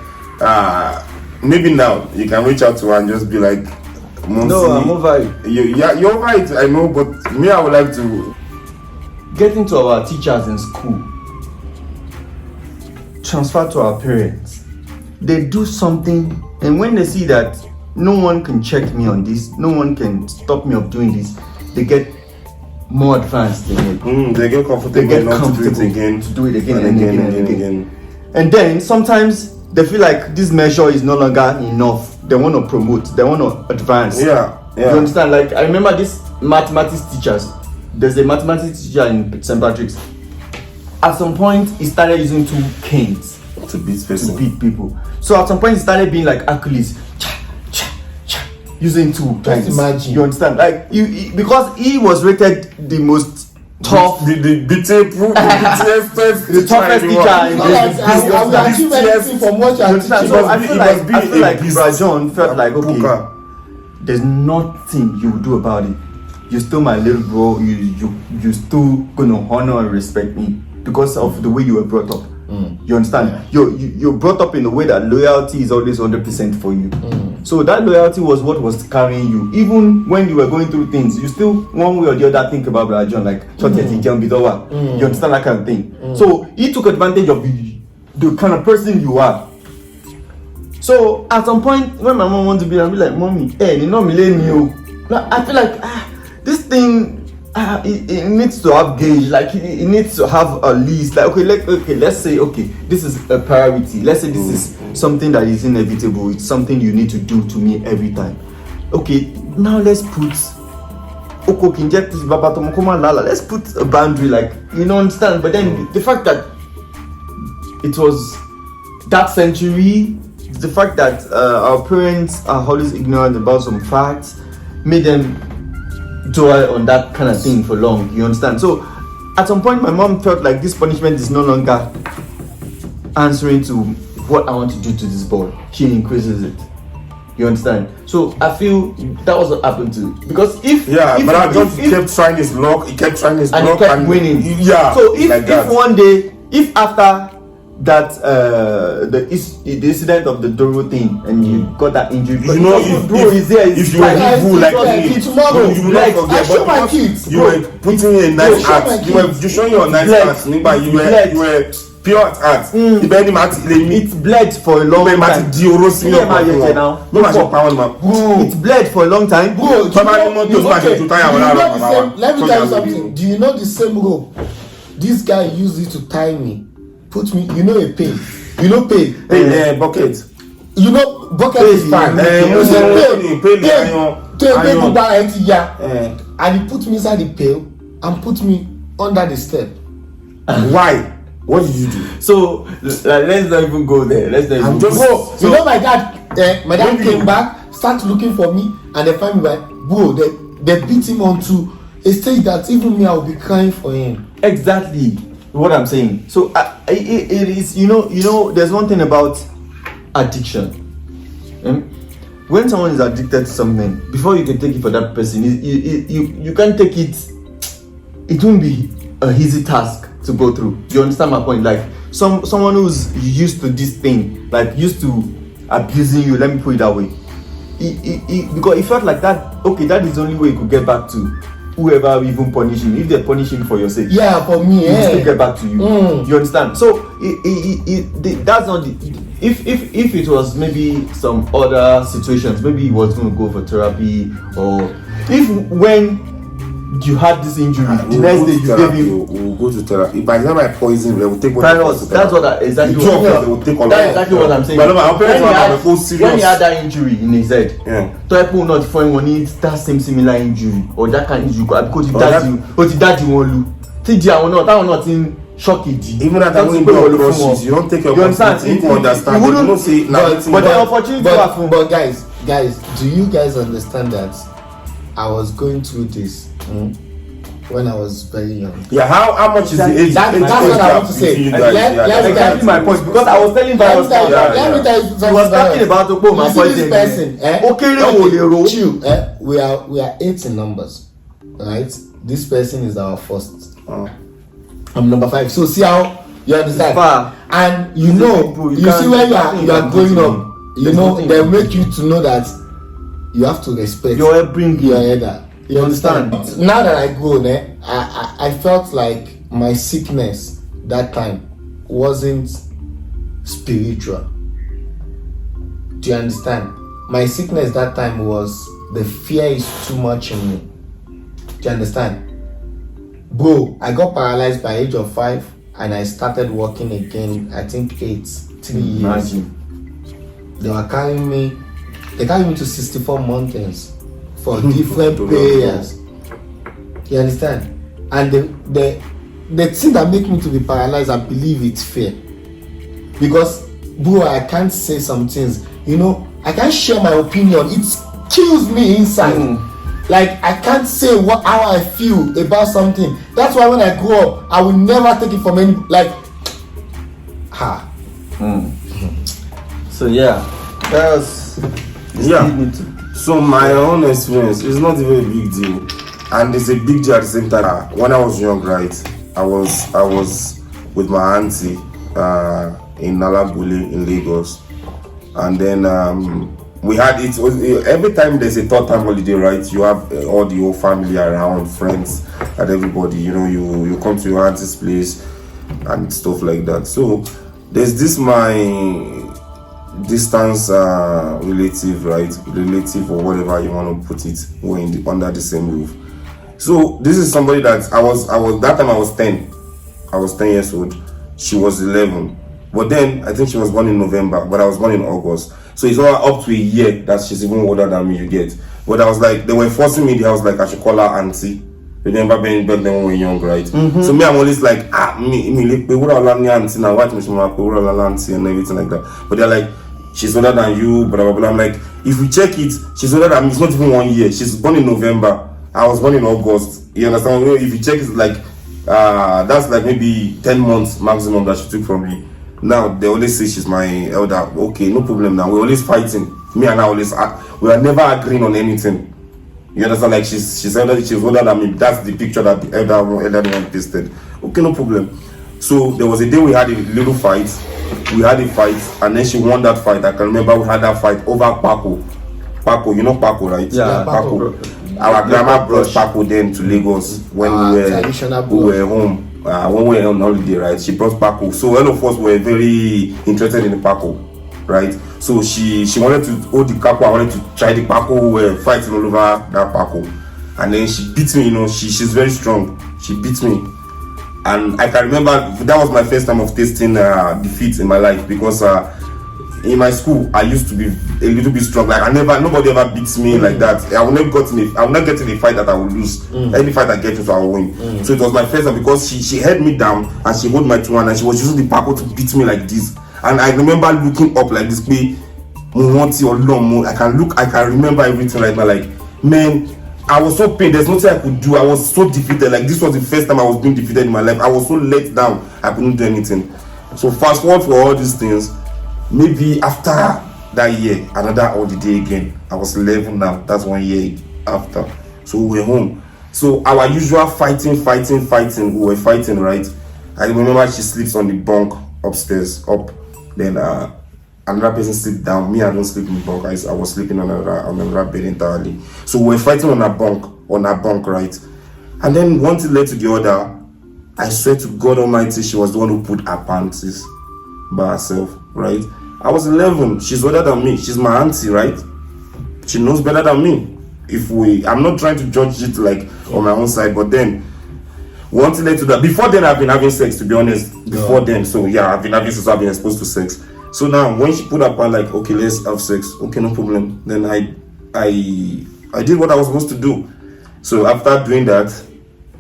B: maybe now you can reach out to her and just be like, Mom,
A: no, I'm over it.
B: You're right, I know, but me, I would like to
A: get into our teachers in school, transfer to our parents. They do something, and when they see that no one can check me on this, no one can stop me of doing this, they get more advanced than it.
B: They get comfortable enough to do it again.
A: And then sometimes they feel like this measure is no longer enough. They want to promote, they want to advance.
B: Yeah.
A: You understand? Like, I remember this mathematics teachers. There's a mathematics teacher in St. Patrick's. At some point, he started using 2 canes
B: to beat
A: people. So at some point, he started being like Achilles, using 2 canes.
C: Imagine.
A: You understand? Like, because he was rated the most tough,
B: the
A: toughest teacher in
C: anything from what you are teaching.
A: So I feel like Brajon felt like, okay, there's nothing you will do about it. You're still my little bro. You still gonna honor and respect me because of the way you were brought up. You understand? Yeah. You're brought up in a way that loyalty is always 100% for you. So that loyalty was what was carrying you. Even when you were going through things, you still, one way or the other, think about Brajon, like, you understand that kind of thing. So he took advantage of the kind of person you are. So at some point, when my mom wanted to be, I'll be like, Mommy, hey, you know me. I feel like this thing, it needs to have gauge. Like it needs to have a list. Like let's say this is a priority. Let's say this is something that is inevitable. It's something you need to do to me every time. Okay, now let's put. Let's put a boundary. Like, you know, understand. But then the fact that it was that century. The fact that our parents are always ignorant about some facts made them dwell on that kind of thing for long. You understand? So at some point, my mom felt like this punishment is no longer answering to what I want to do to this boy. She increases it. You understand? So I feel that was what happened to it. Because but I just kept trying his luck. He kept trying his luck and he kept winning. Yeah. So if one day, if after that the incident of the Doro thing and you got that injury,
B: you know, if you were evil like me tomorrow, you will not forget.
C: Show my kids.
B: You were putting a nice act. You were showing your nice act. You were pure at art.
A: It bled for a long time. It bled for a long time.
C: Let me tell you something. Do you know the same rope this guy used it to tie me? Put me, you know, a pain. You know, pain.
B: Bucket.
C: You know, bucket is fine. And he put me inside the pail and put me under the step.
B: Why? What did you do?
A: So let's not even go there.
C: You know, my dad came back, started looking for me, and they find me like, bro, they beat him onto a stage that even me, I will be crying for him.
A: Exactly what I'm saying. So it is, you know, there's one thing about addiction. When someone is addicted to something, before you can take it for that person, you can't take it. It won't be an easy task to go through. You understand my point? Like someone who's used to this thing, like used to abusing you. Let me put it that way. Because it felt like that. Okay, that is the only way you could get back to whoever even punish him. If they're punishing for your sake,
C: yeah, for me,
A: it will still get back to you. You understand? So that's not the. If it was maybe some other situations, maybe he was going to go for therapy, or if when you had this injury, the next day you gave him.
B: We'll go to therapy. By the time I poison, they will take what.
A: That's what exactly.
B: They will take all.
A: That's exactly what I'm saying.
B: But our parents
A: when he had that injury in his head, people will not find one need that similar injury or that kind of injury because he died you won't lose. That not in shock it.
B: Even at that when you crosses, you don't take your.
A: You understand?
B: You understand. You don't say.
A: But the opportunity.
C: But guys, do you guys understand that I was going through this when I was very young?
B: Yeah, how much is the age?
C: That's what I want to say.
A: Let me my point, because I was telling Virus.
C: Let me tell you something.
A: He was talking about my point.
C: This person, we are 8 in numbers, right? This person is our first. I'm number 5. So see how you understand? And you know, you see when you are growing up, you know, they make you to know that you have to respect your elder. You understand? Now that I grow, I felt like my sickness that time wasn't spiritual. Do you understand? My sickness that time was the fear is too much in me. Do you understand? Bro, I got paralyzed by age of 5 and I started walking again, I think 3 years. They carried me to 64 mountains for different prayers. You understand? And the thing that make me to be paralyzed, I believe it's fear. Because, bro, I can't say some things. You know, I can't share my opinion. It kills me inside. Like, I can't say how I feel about something. That's why when I grow up, I will never take it from any, like,
A: So yeah, that's
B: So my own experience is not even a big deal, and it's a big deal at the same time. When I was young, right, I was with my auntie in Nalabule in Lagos, and then we had it. Every time there's a third time holiday, right, you have all the whole family around, friends, and everybody. You know, you come to your auntie's place and stuff like that. So there's this my distance relative, right? Relative or whatever you want to put it, we're under the same roof. So this is somebody that I was that time I was 10. I was 10 years old. She was 11. But then I think she was born in November, but I was born in August. So it's all up to a year that she's even older than me, you get. But I was like, they were forcing me, I was like, I should call her auntie. Remember back then when we were young, right? So me, I'm always like, me, auntie now, what auntie and everything like that. But they're like, she's older than you, blah, blah, blah. I'm like, if we check it, she's older than me, it's not even 1 year. She's born in November. I was born in August. You understand? If you check it, like, that's like maybe 10 months maximum that she took from me. Now, they always say she's my elder. Okay, no problem now. We're always fighting. Me and her always, we are never agreeing on anything. You understand? Like, she's older than me. That's the picture that the elder one pasted. Okay, no problem. So, there was a day we had a little fight. We had a fight, and then she won that fight. I can remember we had that fight over Paco. Paco, you know Paco, right?
C: Yeah,
B: Paco. Our grandma brought Paco then to Lagos when we were home. When we were on holiday, right? She brought Paco. So all of us were very interested in the Paco, right? So she wanted to hold the Paco. I wanted to try the Paco. We were fighting all over that Paco, and then she beat me. You know, she's very strong. She beat me. And I can remember that was my first time of tasting defeat in my life, because in my school I used to be a little bit strong. Like nobody ever beats me like that. I will not get in a fight that I will lose. Any fight I get into, I will win. So it was my first time, because she held me down and she held my two hand and she was using the Paco to beat me like this. And I remember looking up like this, I can remember everything right now. Like, man, I was so pained. There's nothing I could do. I was so defeated. Like, this was the first time I was being defeated in my life. I was so let down. I couldn't do anything. So fast forward for all these things. Maybe after that year, another holiday again. I was 11 now. That's 1 year after. So we were home. So our usual fighting. We were fighting, right? I remember she sleeps on the bunk upstairs, up. Then another person sleeps down. Me, I don't sleep in the bunk. I was sleeping on another bed entirely. So we were fighting on a bunk, right? And then one thing led to the other. I swear to God Almighty, she was the one who put her panties by herself, right? I was 11. She's older than me. She's my auntie, right? She knows better than me. I'm not trying to judge it like on my own side, but then one thing led to that. Before then, I've been having sex, to be honest. Before then, so yeah, I've been having sex. I've been exposed to sex. So now, when she put her pant, like, okay, let's have sex. Okay, no problem. Then I did what I was supposed to do. So after doing that,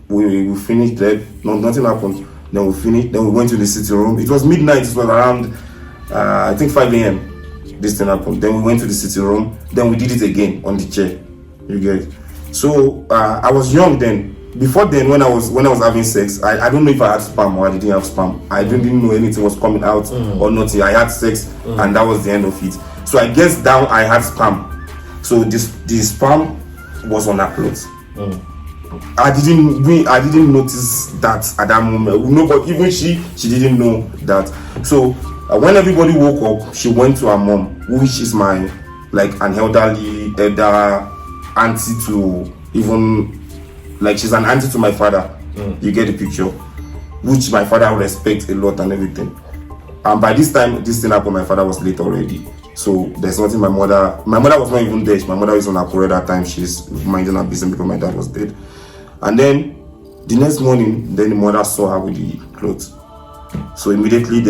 B: we finished that. No, nothing happened. Then we finished. Then we went to the sitting room. It was midnight. It was around, I think 5 a.m. This thing happened. Then we went to the sitting room. Then we did it again on the chair. You get it? So I was young then. Before then, when I was having sex, I don't know if I had sperm or I didn't have sperm. I didn't know anything was coming out or nothing. I had sex and that was the end of it. So I guess down I had sperm. So the sperm was on her clothes. I didn't notice that at that moment. No, but even she didn't know that. So when everybody woke up, she went to her mom, which is my like an elder auntie to even. Like, she's an auntie to my father. You get the picture, which my father respects a lot and everything. And by this time, this thing happened, my father was late already. So there's nothing. My mother was not even there. My mother was on Akure that time. She's minding her business because my dad was dead. And then the next morning, then the mother saw her with the clothes. So immediately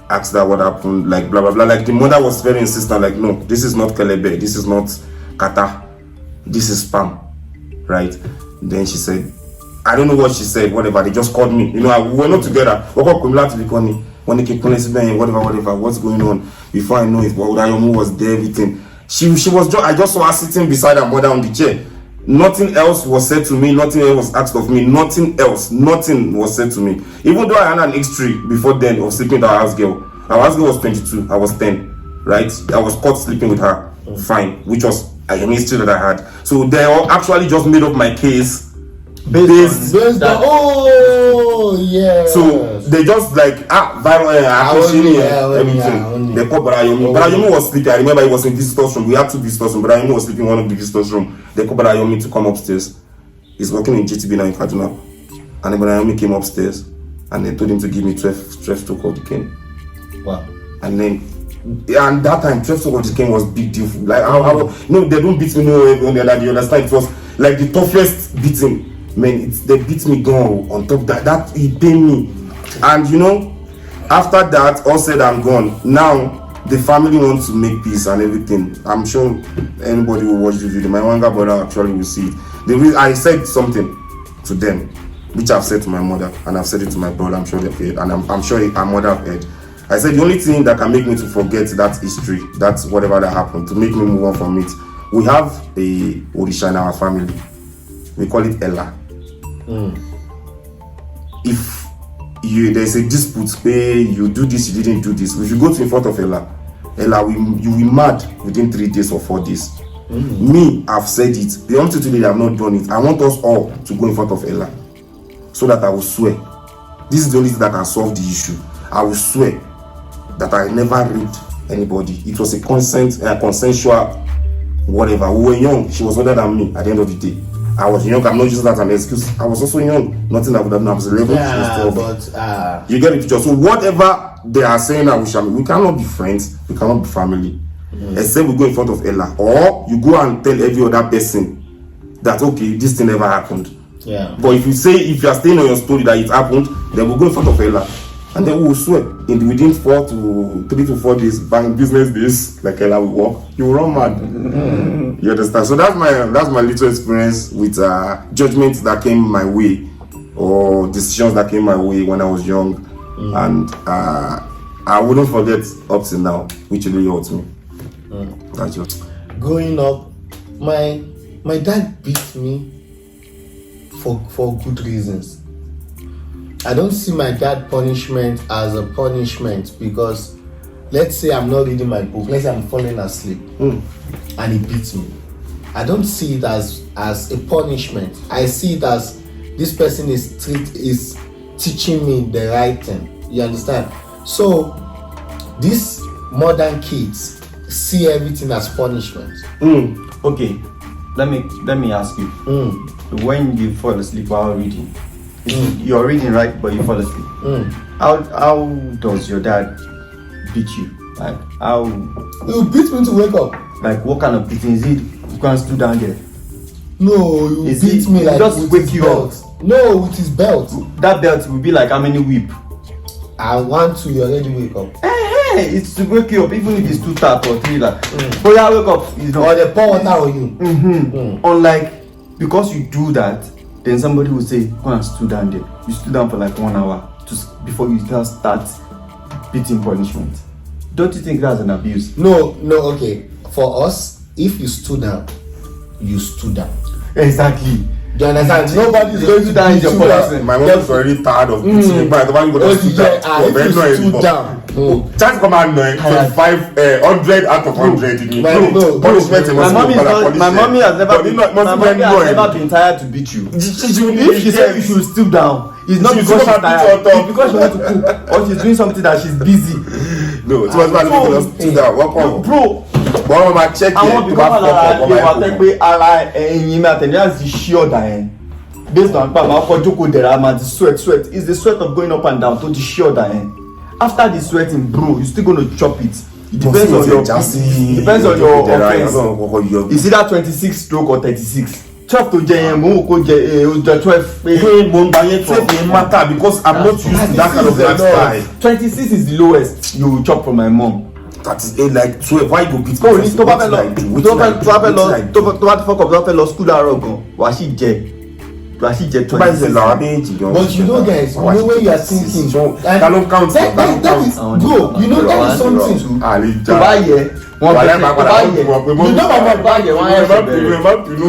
B: asked her what happened, like blah blah blah. Like the mother was very insistent, like no, this is not kelebe, this is not kata, this is spam, right? Then she said, I don't know what she said, whatever. They just called me. We were not together. Whatever, what's going on? Before I know it, Udayomu was there, everything. She was just, I just saw her sitting beside her mother on the chair. Nothing else was said to me, nothing else was asked of me, nothing was said to me. Even though I had an history before then of sleeping with our house girl. Our house girl was 22, I was 10, right? I was caught sleeping with her, fine, which was a history that I had. So they all actually just made up my case based on oh yeah. So they just like everything. They called Barayomi. Barayomi was sleeping. I remember he was in visitors room. We had 2 visitors rooms. Barayomi was sleeping in one of the visitors room. They called Barayomi to come upstairs. He's working in GTB now in Kaduna. And then Barayomi came upstairs and they told him to give me 12 stroke of the cane.
C: Wow.
B: And that time 12 stroke of the cane was big deal. Like they don't beat me on the other. You understand? It was like the toughest beating. Man, they beat me gone on top that it pained me. And after that, all said I'm gone. Now the family wants to make peace and everything. I'm sure anybody will watch the video. My younger brother actually will see it. I said something to them, which I've said to my mother, and I've said it to my brother. I'm sure they've heard, and I'm sure our mother have heard. I said the only thing that can make me to forget that history, that's whatever that happened, to make me move on from it. We have a Orisha in our family. We call it Ella. If there's a dispute where you do this, you didn't do this, if you go to in front of Ella, you will be mad within 3 days or 4 days. Me, I've said it. The only thing today I have not done it. I want us all to go in front of Ella, so that I will swear. This is the only thing that can solve the issue. I will swear that I never raped anybody. It was a consensual, whatever. We were young. She was older than me. At the end of the day, I was young. I'm not using that as an excuse. I was also young. Nothing that would have done. I was 11.
C: Yeah,
B: she was 12. You get the picture. So whatever they are saying that we cannot be friends. We cannot be family. Except we go in front of Ella, or you go and tell every other person that okay, this thing never happened.
C: Yeah.
B: But if you are staying on your story that it happened, then we'll go in front of Ella, and then we will swear within 3 to 4 days, business days, like Ella will walk, you will run mad. You understand? So that's my little experience with judgments that came my way, or decisions that came my way when I was young, and I wouldn't forget up till now, which really hurts me. That's just
C: growing up, my dad beat me for good reasons. I don't see my dad punishment as a punishment, because let's say I'm not reading my book, let's say I'm falling asleep and he beats me. I don't see it as a punishment. I see it as this person is teaching me the right thing. You understand? So these modern kids see everything as punishment.
A: Okay, let me ask you. When you fall asleep while reading, you're reading, right? But you fall asleep. How does your dad beat you? Like how?
C: You beat me to wake up.
A: Like what kind of beating is it? You can't stood down there.
C: No, you beat me like
A: just
C: with
A: wake
C: his
A: you
C: belt.
A: up.
C: No, with his belt.
A: That belt will be like how many whip?
C: I want to. You already wake up.
A: It's to wake you up, even if it's 2 tap or 3 like. But yeah, wake up. You know.
C: Or they pour water on you.
A: Unlike, because you do that, then somebody will say, go and stood down there. You stood down for like 1 hour before you start beating punishment. Don't you think that's an abuse?
C: No, okay. For us, if you stood down, you stood down.
A: Exactly.
C: Do you understand? Nobody's going to
A: down in your policy.
B: my mom is already tired of beating me, but nobody go to stood down. Chance command 500 out of 100. Punishment.
A: My mommy has never been tired to beat you. If she said you should stoop down, it's not because she's tired. It's because she wants to cook, or she's doing something that she's busy.
B: No, it's what's about to stood down. Bro. But I check
A: it. That's the sheer dying. Based on the sweat is the sweat of going up and down to the sheer dying. After the sweating, bro, you're still gonna chop it. It depends on your offense. Is it that 26 stroke or 36? 12 to jẹ yẹn mo wò kó jẹ ọjọ́ 12 pé.
B: Hey, mo ń gba yẹn 12 yẹn matter because I'm not used to that kind of lifestyle.
A: 26 is the lowest you will chop from my mom.
B: That is like 12. Why you go beat
A: No,
B: me?
A: tó bá fẹ́ lọ tó bá ti fọkàn tó bá fẹ́ lọ school láàárọ̀ gan wàá sì jẹ 26.
C: But you know, guys, you know when you are thinking,
B: that
C: is bro. You know that is something.
A: tó bá yẹ wọn bẹ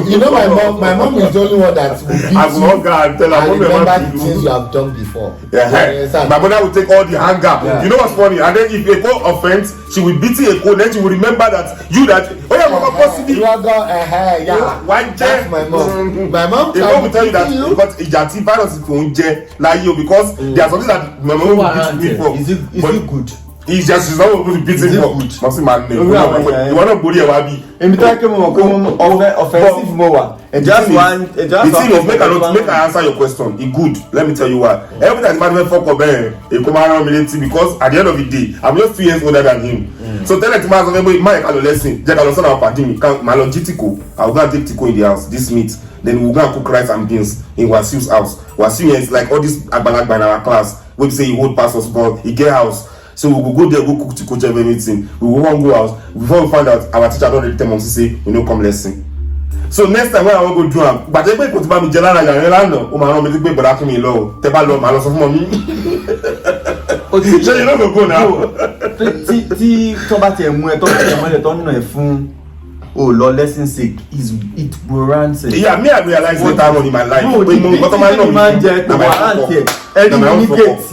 C: You know my mom is the only one that will beat you. I remember the things you have done before.
B: My mother will take all the anger. You know what's funny? And then if a co offense, she will beat you a co. Then she will remember that you mama possibly.
C: That's my mom. My mom
B: will tell you that because ijati virus is on like because there are something that my mom will beat me for.
A: Is it good?
B: She's not able to beat him up. Must man name. You wanna bully a wabi.
A: Èmi tó kẹ́ mo offensive mo wà. Just one.
B: The thing is, make I answer your question. It good. Let me tell you why. Every time man fuck up, he come around me because at the end of the day, I'm just 3 years older than him. So tell it to my lesson. Jack Alonso and party me. My logistical. I'll go and take Tico in the house this meat. Then we'll go and cook rice and beans in Wasiu's house. Wasiu is like all this agbalagba in our class. We say he hold pastors, but he get house. So we will go there, go cook to coach everything. We will want go out. Before we find out, our teacher don't really tell us to say, we no come lesson. So next time when I want to go do am, but everybody put me jelana o ma ran mi gbe boda fún mi lọ. Tẹ́ bá lọ ma lọ sọ fún mommy. So you no go now.
A: Tí tó bá ti mú ẹ tó mọ́lẹ̀ tó nà ẹ fún lọ lesson sake it warrants it.
B: Yeah, me I realize later on in my life.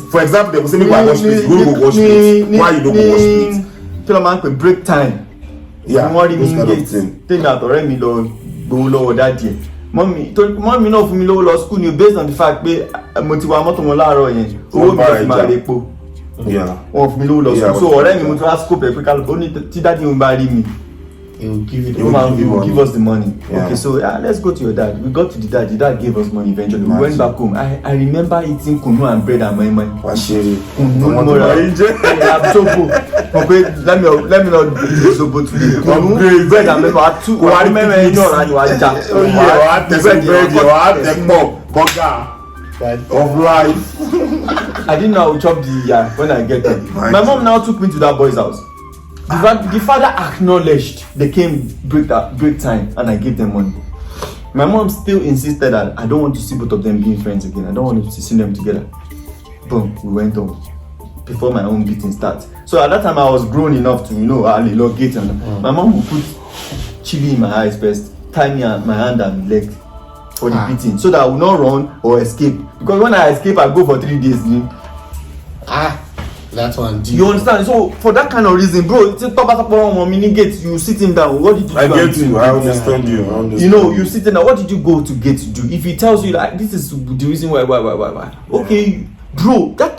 B: For example, they will say me go wash plate, go wash plate. Why you don't go wash plate?
A: Kí ló máa ń pè break time.
B: Yeah,
A: wọ́n rí mi gate. Tèmi àtọ̀rẹ́ mi lọ gbowó lọ́wọ́ dáàdì ẹ̀. Mọ́mí náà fún mi lówó lọ school ni based on the fact pé mo ti wa mọ́tò wọn láàárọ̀ yẹn. Owó mi fi máa rí epo. Wọ́n fún mi lówó lọ school. So ọ̀rẹ́ mi mo ti wá scope ẹ̀ pé kálọ̀ ó ní tí dáàdì mi bá rí mi.
C: He will give
A: give us the money.
B: Yeah.
A: Okay, so let's go to your dad. We got to the dad. The dad gave us money eventually. We went back home. I remember eating kunu and bread and my money. Kunu mora. Okay, let me not do zobo today. Kunu bread and my two. I remember you know you are jack.
B: Oh yeah, of life.
A: I didn't know I would chop the when I get there. My mom now took me to that boy's house. The father acknowledged they came break time and I gave them money. My mom still insisted that I don't want to see both of them being friends again. I don't want to see them together. Boom, we went home before my own beating starts. So at that time I was grown enough to I'll elongate and my mom would put chili in my eyes first, tie me my hand and leg for the beating so that I will not run or escape. Because when I escape I go for 3 days.
C: That one.
A: You understand? So for that kind of reason, bro, it's a top of gate. You sit him down. What did you do?
B: I get you. I understand you.
A: You know, you sit down. What did you go to gate to do? If he tells you like this is the reason why. Okay, bro, that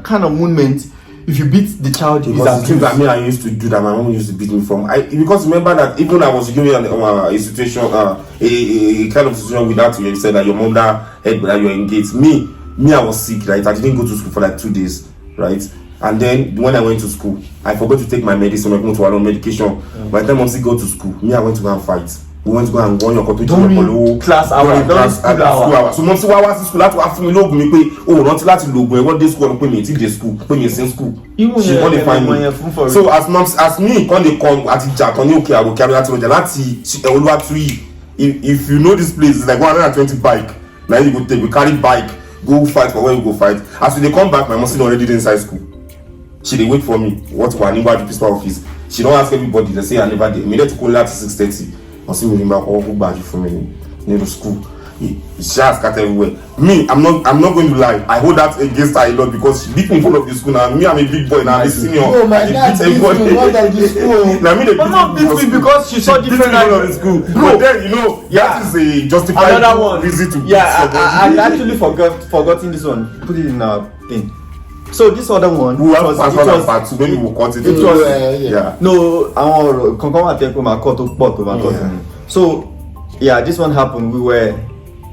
A: kind of moment. If you beat the child,
B: because things that I used to do that my mom used to beat me from. Because remember that even I was giving a situation, a kind of situation without you. You said that your mom head that you're engaged. Me, I was sick. Right, I didn't go to school for like 2 days. Right. And then when I went to school, I forgot to take my medicine. I went to our medication. By the time I go to school, I went to go and fight. We went to go and go on your
A: class hour.
B: So mom say why was school láti wá fún mi lóògùn mi pé rántí láti lóògùn ẹ wọ́n dé school pé mi ti dé school pé mi sin school. She only find me. So as me come dey come àti jà kan ní òkè àròkè àròkè àti ọjà láti Olúwatúyì. If you know this place, it's like 120 bike. Now you go take, we carry bike, go fight for where you go fight. As we come back, my mom still already inside school. She dey wait for me. What one never the principal office. She don't ask everybody. They say I never did. Me let to call at 6:30. I see me remember all who badge for me near the school. She has cut everywhere. Me, I'm not going to lie. I hold that against her a lot because she beat me in front of the school. Now me, I'm a big boy. Now I'm a senior.
C: Oh my God!
B: Now me, they
A: beat me because she saw different
B: of the school. But then that is a justified reason to beat
A: I actually forgotten this one. Put it in our thing. So this other one,
B: we have part two. Maybe we'll cut it.
A: No, So this one happened.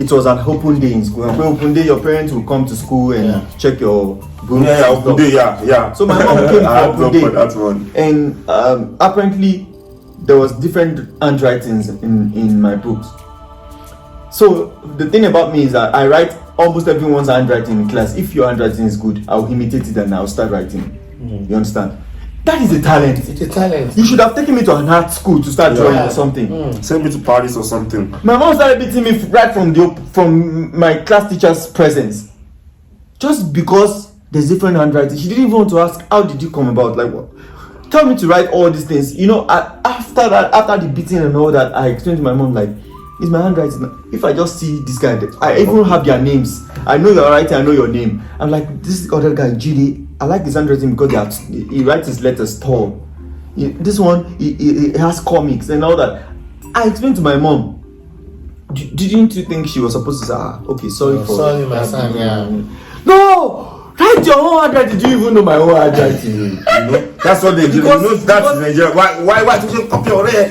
A: It was an open day in school. Open day, your parents will come to school and check your books.
B: Open day, yeah.
A: So my mom came for open day,
B: that one.
A: And apparently there was different handwritings in my books. So the thing about me is that I write almost everyone's handwriting in class. If your handwriting is good, I'll imitate it and I'll start writing. You understand? That is a talent.
C: It's a talent.
A: You should have taken me to an art school to start drawing or something.
B: Send me to Paris or something.
A: My mom started beating me right from my class teacher's presence, just because there's different handwriting. She didn't even want to ask, how did you come about? Like, what? Tell me to write all these things. You know, after the beating and all that, I explained to my mom, like, it's my handwriting. If I just see this guy, I even have their names. I know your writing, I know your name. I'm like, this other guy, Judy, I like his handwriting because he writes his letters tall. This one, he has comics and all that. I explained to my mom. Didn't you think she was supposed to say, okay, sorry
C: my son, yeah.
A: No! Write your own handwriting. Did you even know my own handwriting?
B: You know, that's what they do. You know, that's Nigeria. Why did you copy your
A: even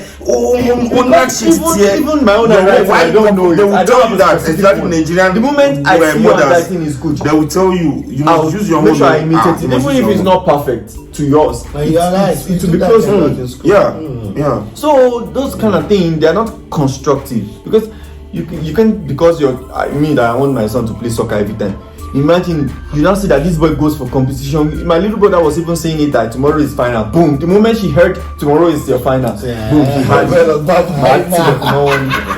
A: my own handwriting, I don't know it.
B: They will tell you that, especially Nigerian.
A: The moment I see your handwriting is good,
B: they will tell you, you must use your own.
A: Make sure I imitate it, even if it's not perfect to yours.
C: It
A: will be close.
B: Yeah.
A: So those kind of things, they are not constructive, because you can, because I want my son to play soccer every time. Imagine you now see that this boy goes for competition. My little brother was even saying it that tomorrow is final. Boom! The moment she heard tomorrow is your final, boom! He had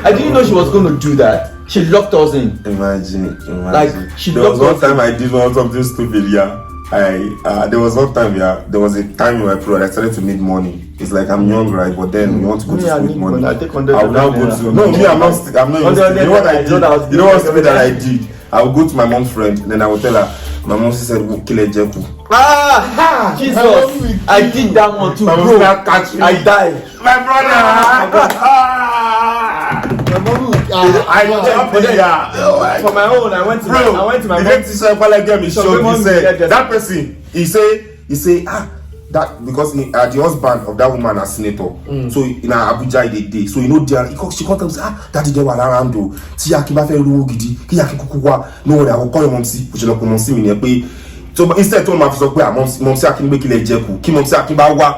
A: I didn't know she was going to do that. She locked us in.
B: Imagine.
A: Like she
B: there was
A: locked
B: one time I did something stupid. There was one time. There was a time in my period I started to need money. It's like I'm young, right? But then we want to go to school with money.
A: I take 100.
B: I will now go to. No, me, I'm not even. You know what I did? You know what stupid that I did? I would go to my mom's friend, and then I would tell her. My mom said, "Kill a jeku."
A: Jesus! I did that one too, bro. I died.
B: My brother.
C: My mom,
A: for my own, I went to my mom.
B: He said that person. He say that because the husband of that woman is senator. So in Abuja they dey. So you know she come tell me say daddy dey wà lára ndo. Tí Akin bá fẹ́ rówó gidi, kí Akin kúkú wá. No worry, I will call your mom see. Ó ṣe lọ pé mom sí mi ni pé. So instead tó ma fi sọ pé mom sí Akin gbé kílẹ̀ jẹ kù. Kí mom sí Akin bá wá.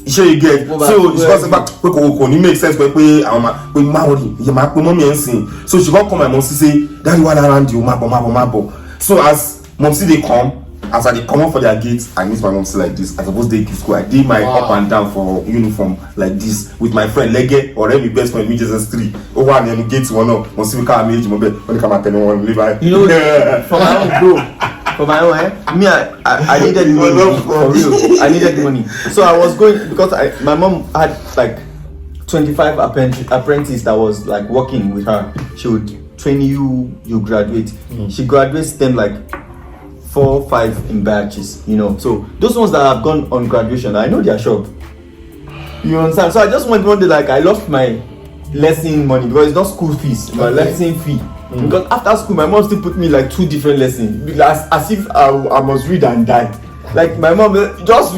B: Iṣẹ́ you get. So she was about pé kò ní make sense pé àwọn pé má worry. Iye máa pé mommy en sin. So she come my mom say daddy wà lára ndo, má bọ̀. So as mom see they come, as I come up for their gates, I meet my mom like this. I suppose they give school. I did my up and down for uniform like this with my friend Lege or my best friend, me Jesus 3. Over and then gates one up. Once we come age, when they come at anyone, leave I.
A: You know, for my own bro. For my own, me, I needed money for real. I needed money, so I was going because my mom had like 25 apprentices that was like working with her. She would train you graduate. She graduates them like 4 or 5 in batches, you know. So those ones that have gone on graduation, I know their shop. You understand? So I just went one day, like I lost my lesson money because it's not school fees, my lesson fee. Because after school, my mom still put me like 2 different lessons, as if I must read and die. Like my mom just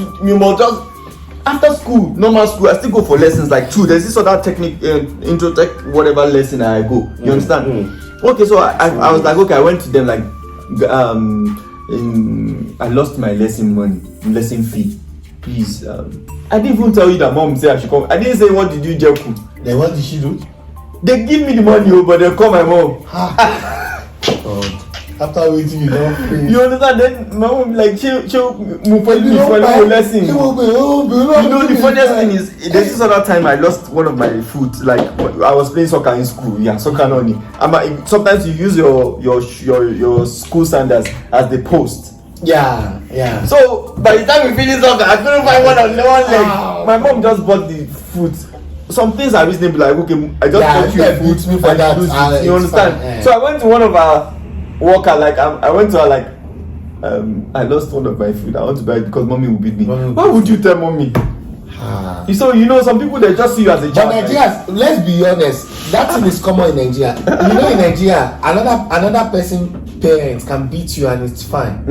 A: after school, normal school, I still go for lessons like 2. There's this other technique, intro tech, whatever lesson I go. You understand? Okay, so I was like, okay, I went to them like, I lost my lesson fee. Please, I didn't even tell you that mom said I should come. I didn't say what did you do.
C: Then what did she do?
A: They give me the money, but they call my mom.
C: After waiting, you don't.
A: You understand? Then my mom like she'll move for me for a lesson. You know the funniest thing is there's this other time I lost one of my foot. Like I was playing soccer in school. Yeah, soccer only. Sometimes you use your school sandals as the post.
C: Yeah.
A: So by the time we finished soccer, I couldn't find one on one leg. Wow. My mom just bought the foot. Some things are reasonable, like okay, I just bought you a foot for that. You understand? So I went to one of our worker, like I went to her like I lost one of my food. I want to buy it because mommy will beat me. Why would you tell mommy? So you know some people they just see you as a child.
C: But Nigeria, let's be honest, that thing is common in Nigeria. You know in Nigeria, another person parents can beat you and it's fine.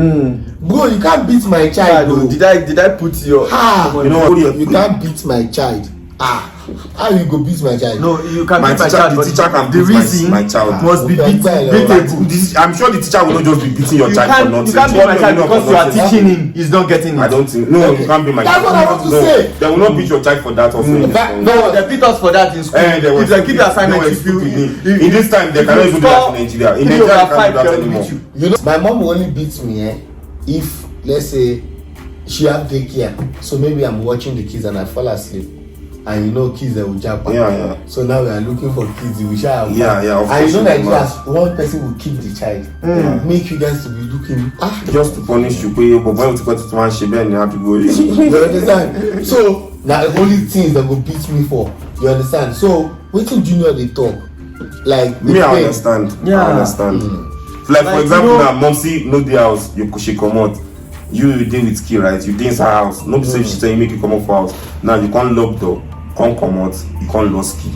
C: Bro, you can't beat my child.
A: Did I put your
C: you know you can't beat my child. How you go beat my child?
A: No, you can
B: My
A: beat my
B: teacher,
A: child,
B: the
A: but
B: teacher can
A: the
B: beat
A: reason
B: my child.
A: must be
C: Okay,
A: beatable.
B: I'm sure the teacher will not just be beating your
A: You
B: child for
A: can't
B: nothing.
A: beat my child
B: No,
A: because
B: for
A: you are
B: nothing.
A: teaching him. He's not getting it.
B: I don't think. No, you can't be my
C: That's
B: child.
C: what I want to
B: No,
C: say.
B: they will not beat your child for that offense.
A: No, they beat us for that in school. If they give you assignment, if you
B: in this time they cannot even do that in Nigeria. In Nigeria, they can't do that anymore.
C: You know, my mom will only beat me if, let's say, she have daycare. So maybe I'm watching the kids and I fall asleep. And you know, kids they will jump.
B: Yeah.
C: So now we are looking for kids. We shall have.
B: Yeah. Of
C: And
B: course,
C: you know, Nigeria, one person will keep the child. Make you guys to be looking.
B: Just to punish you, but when you go to one ship, then you have to go.
C: You understand? So now the only things that will beat me for. You understand? So wait till junior they talk. Like
B: Me, I understand.
A: Yeah.
B: I understand. Like for example, now Momsi no the house, she come out. You deal with key, right? You dey inside house. No be say she tell you make you come out for house. Now you can't lock door, can't come out, you can't lose key.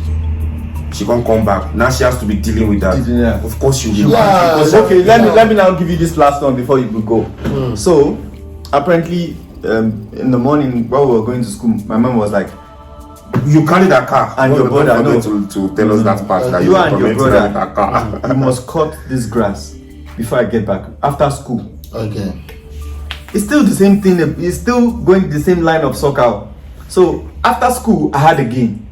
B: She can't come back. Now she has to be dealing with that.
A: Yeah.
B: Of course you will.
C: Yeah.
A: Okay, let me now give you this last one before you go. So apparently, in the morning while we were going to school, my mom was like,
B: You carry that car.
A: And your brother,
B: no. to tell us that part. That
A: you and your brother,
B: that car.
A: you must cut this grass before I get back after school.
C: Okay.
A: It's still the same thing. It's still going the same line of soccer. So after school, I had a game.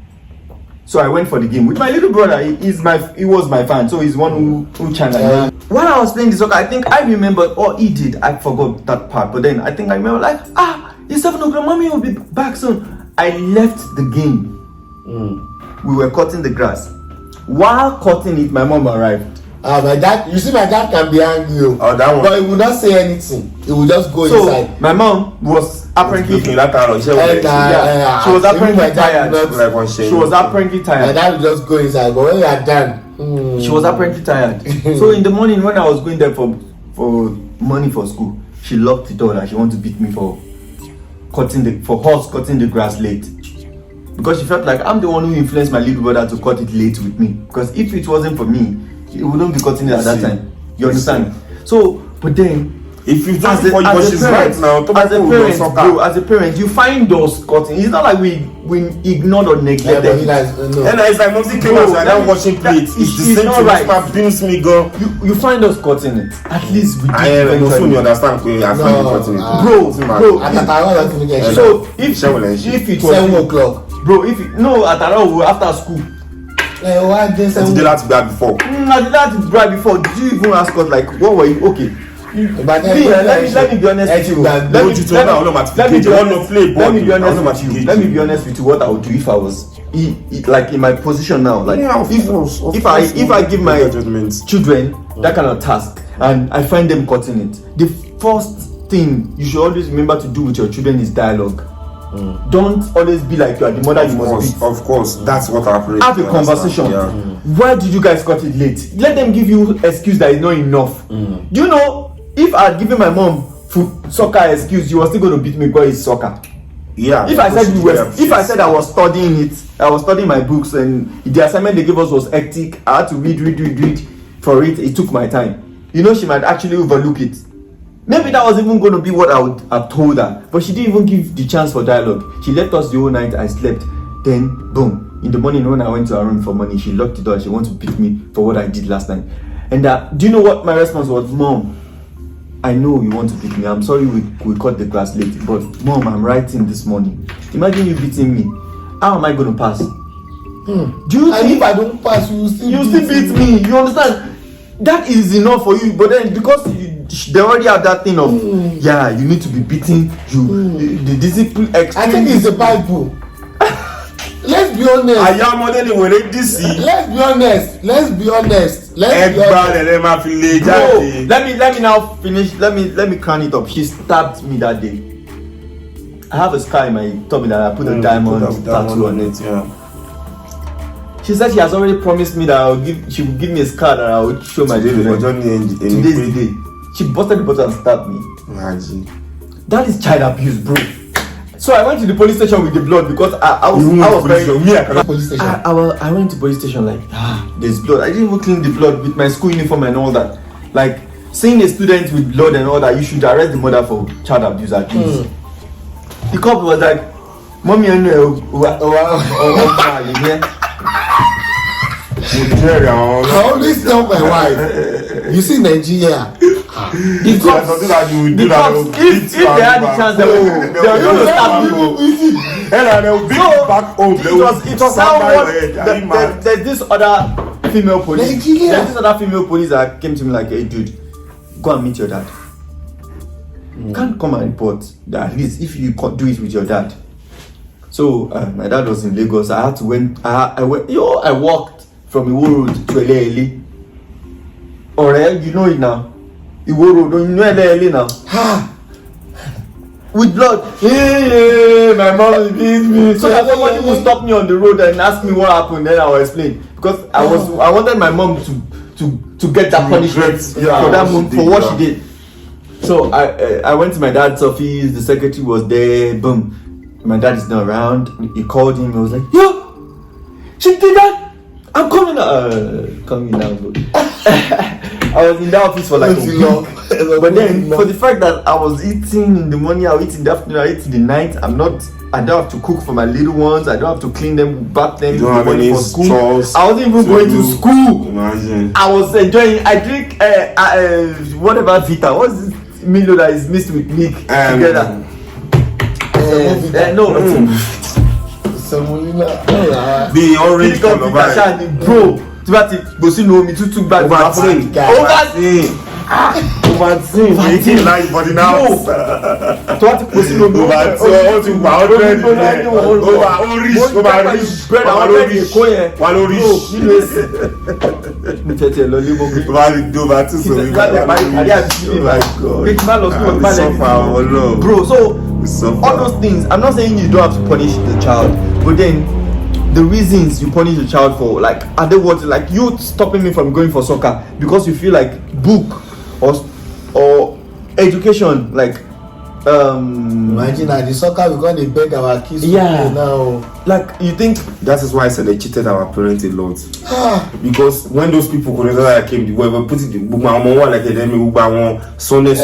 A: So I went for the game with my little brother. He was my fan. So he's one who channeled. When I was playing the soccer, I think I remembered, or he did. I forgot that part. But then I think I remember, like, it's 7 o'clock. Mommy will be back soon. I left the game. We were cutting the grass. While cutting it, my mom arrived.
C: My dad, you see, my dad can be angry.
B: Oh, that one.
C: But he will not say anything. He will just go
A: So
C: inside.
A: my mom was apparently
B: Looking that car, she
A: she was apparently tired.
B: like
A: She was apparently
C: My
A: tired.
C: dad will just go inside. But when you are done,
A: She was apparently tired. So in the morning when I was going there for money for school, she locked the door and she wanted to beat me for cutting the grass late. Because she felt like I'm the one who influenced my little brother to cut it late with me. Because if it wasn't for me, he wouldn't be cutting it at that time. You understand? So, but then,
B: if you just for you, but she's right now.
A: As a parent, you find those cutting. It's not like we ignored or neglected.
B: And it's like Momsi came out and I'm watching plates. It's the same thing. Right. Beams me, girl.
A: You find us cutting it. At least we
B: did. No soon you understand. I find you cutting it.
A: Bro.
C: So
A: if it was
C: 7 o'clock,
A: bro, at around after school.
C: Why did
B: you did that before?
A: I did that before. Did you even ask us like what were you? Okay. Let me be honest with you. Let me be honest with you. What I would do if I was like in my position now, like if I give my children that kind of task and I find them cutting it, the first thing you should always remember to do with your children is dialogue. Don't always be like you are the mother.
B: Of course, that's what I've read.
A: Have a conversation. Why did you guys cut it late? Let them give you excuse that is not enough. Do you know? If I had given my mom soccer excuse, you were still going to beat me because it's soccer.
B: Yeah.
A: If I said I was studying it, I was studying my books, and the assignment they gave us was hectic. I had to read for it. It took my time. You know, she might actually overlook it. Maybe that was even going to be what I would have told her, but she didn't even give the chance for dialogue. She left us the whole night. I slept. Then, boom! In the morning when I went to her room for money, she locked the door. She wanted to beat me for what I did last night. And do you know what my response was? Mom, I know you want to beat me. I'm sorry we cut the grass late, but Mom, I'm writing this morning. Imagine you beating me. How am I going to pass? Do you think
C: if I don't pass, you still
A: beat me? You understand? That is enough for you, but then because they already have that thing of you need to be beaten. The discipline.
C: I think it's the Bible. Let's be honest. Let's be honest.
A: Bro, let me now finish. Let me crown it up. She stabbed me that day. I have a scar in my tummy that I put a diamond tattoo on it.
B: Yeah.
A: She said she has already promised me that she will give me a scar that I will show my children. Today's the day. She busted the bottle and stabbed me.
B: Imagine.
A: That is child abuse, bro. So I went to the police station with the blood because I was very. I went to police station like there's blood. I didn't even clean the blood with my school uniform and all that. Like seeing a student with blood and all that, you should arrest the mother for child abuse at least. The cop was like, Mommy, I know.
C: I always tell my wife, you see Nigeria.
B: If they had the chance, they will start
A: it was how there's this other female police. There's this other female police that came to me like, hey dude, go and meet your dad. You can't come and report that at least if you do it with your dad. So my dad was in Lagos. I had to I walked from Iwo Road to Ele. Alright, you know it now. Iwo Road, you know Ele now. With blood. Hey, my mom beat me. So that somebody would stop me on the road and ask me what happened, then I will explain. Because I wanted my mom to get that punishment for that month for what she did. So I went to my dad's office. The secretary was there. Boom. My dad is not around. He called him. I was like, yo, she did that. I'm coming out. Coming now, bro. I was in the office for like a week. But then, for the fact that I was eating in the morning, I eat in the afternoon, I eat in the night. I don't have to cook for my little ones. I don't have to clean them, bath them for school.
B: Chores
A: I wasn't even going to school.
B: Imagine.
A: I was enjoying. I drink whatever Vita. What's this Milo that is mixed with milk together?
B: The orange
A: bro. Go see no me too bad.
B: Overseen. Making life for the now.
A: Bro, so all those things, I'm not saying you don't have to punish the child, but then the reasons you punish the child for, like, are they what, like you stopping me from going for soccer because you feel like book or education, like
C: imagine that the soccer we're going to beg our kids now.
A: Like, you think
B: that is why I said they cheated our parents a lot. Because when those people came, they were putting the book like Sunday,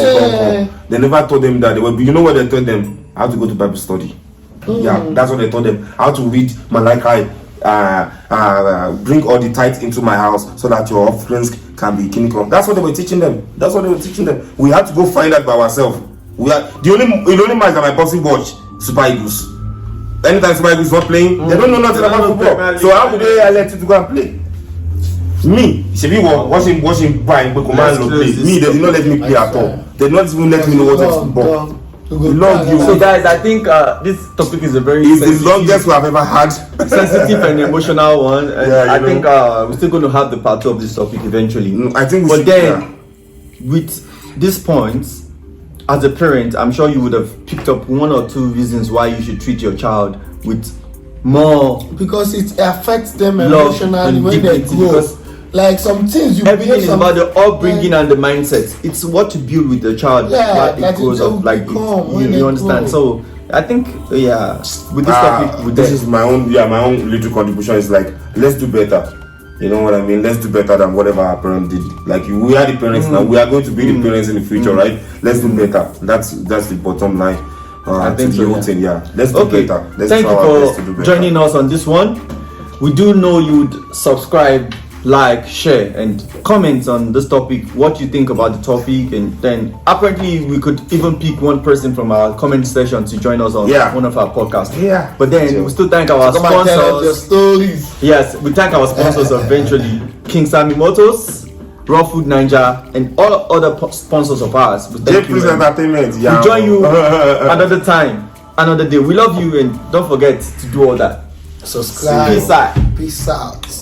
B: they never told them that. You know what they told them? How to go to Bible study. Yeah, that's what they told them. How to read Malachi, bring all the tithes into my house so that your offerings can be kingdom. That's what they were teaching them. We had to go find out by ourselves. The only match that my bossy watch Super Eagles. Anytime Super Eagles not playing, they don't know nothing about football. So how would they let you to go and play? Me, Shebi watching Prime, but Commando play. Me, they did not let me play at all. They did not even let me know what is football. So guys, I think this topic is the longest we have ever had.
A: Sensitive and emotional one, and I think we're still going to have the part 2 of this topic eventually.
B: I think
A: with these points, as a parent, I'm sure you would have picked up 1 or 2 reasons why you should treat your child with more,
C: because it affects them emotionally when they grow. Like some things
A: everything is about the upbringing and the mindset. It's what you build with the child that it grows up, like you understand. So I think with this topic,
B: this is my own little contribution. Is like, let's do better. You know what I mean? Let's do better than whatever our parents did. Like, we are the parents now. We are going to be the parents in the future, right? Let's do better. That's the bottom line.
A: I think
B: the whole thing. Let's do better.
A: Thank you for joining us on this one. We do know you would subscribe, like, share, and comment on this topic, what you think about the topic, and then apparently we could even pick one person from our comment section to join us on one of our podcasts. But then we still thank our sponsors. Yes, we thank our sponsors eventually, King Sammy Motors, Raw Food Ninja, and all other sponsors of ours. We thank you,
B: Entertainment.
A: We'll join you another time, another day. We love you, and don't forget to do all that.
C: Subscribe.
A: Peace out.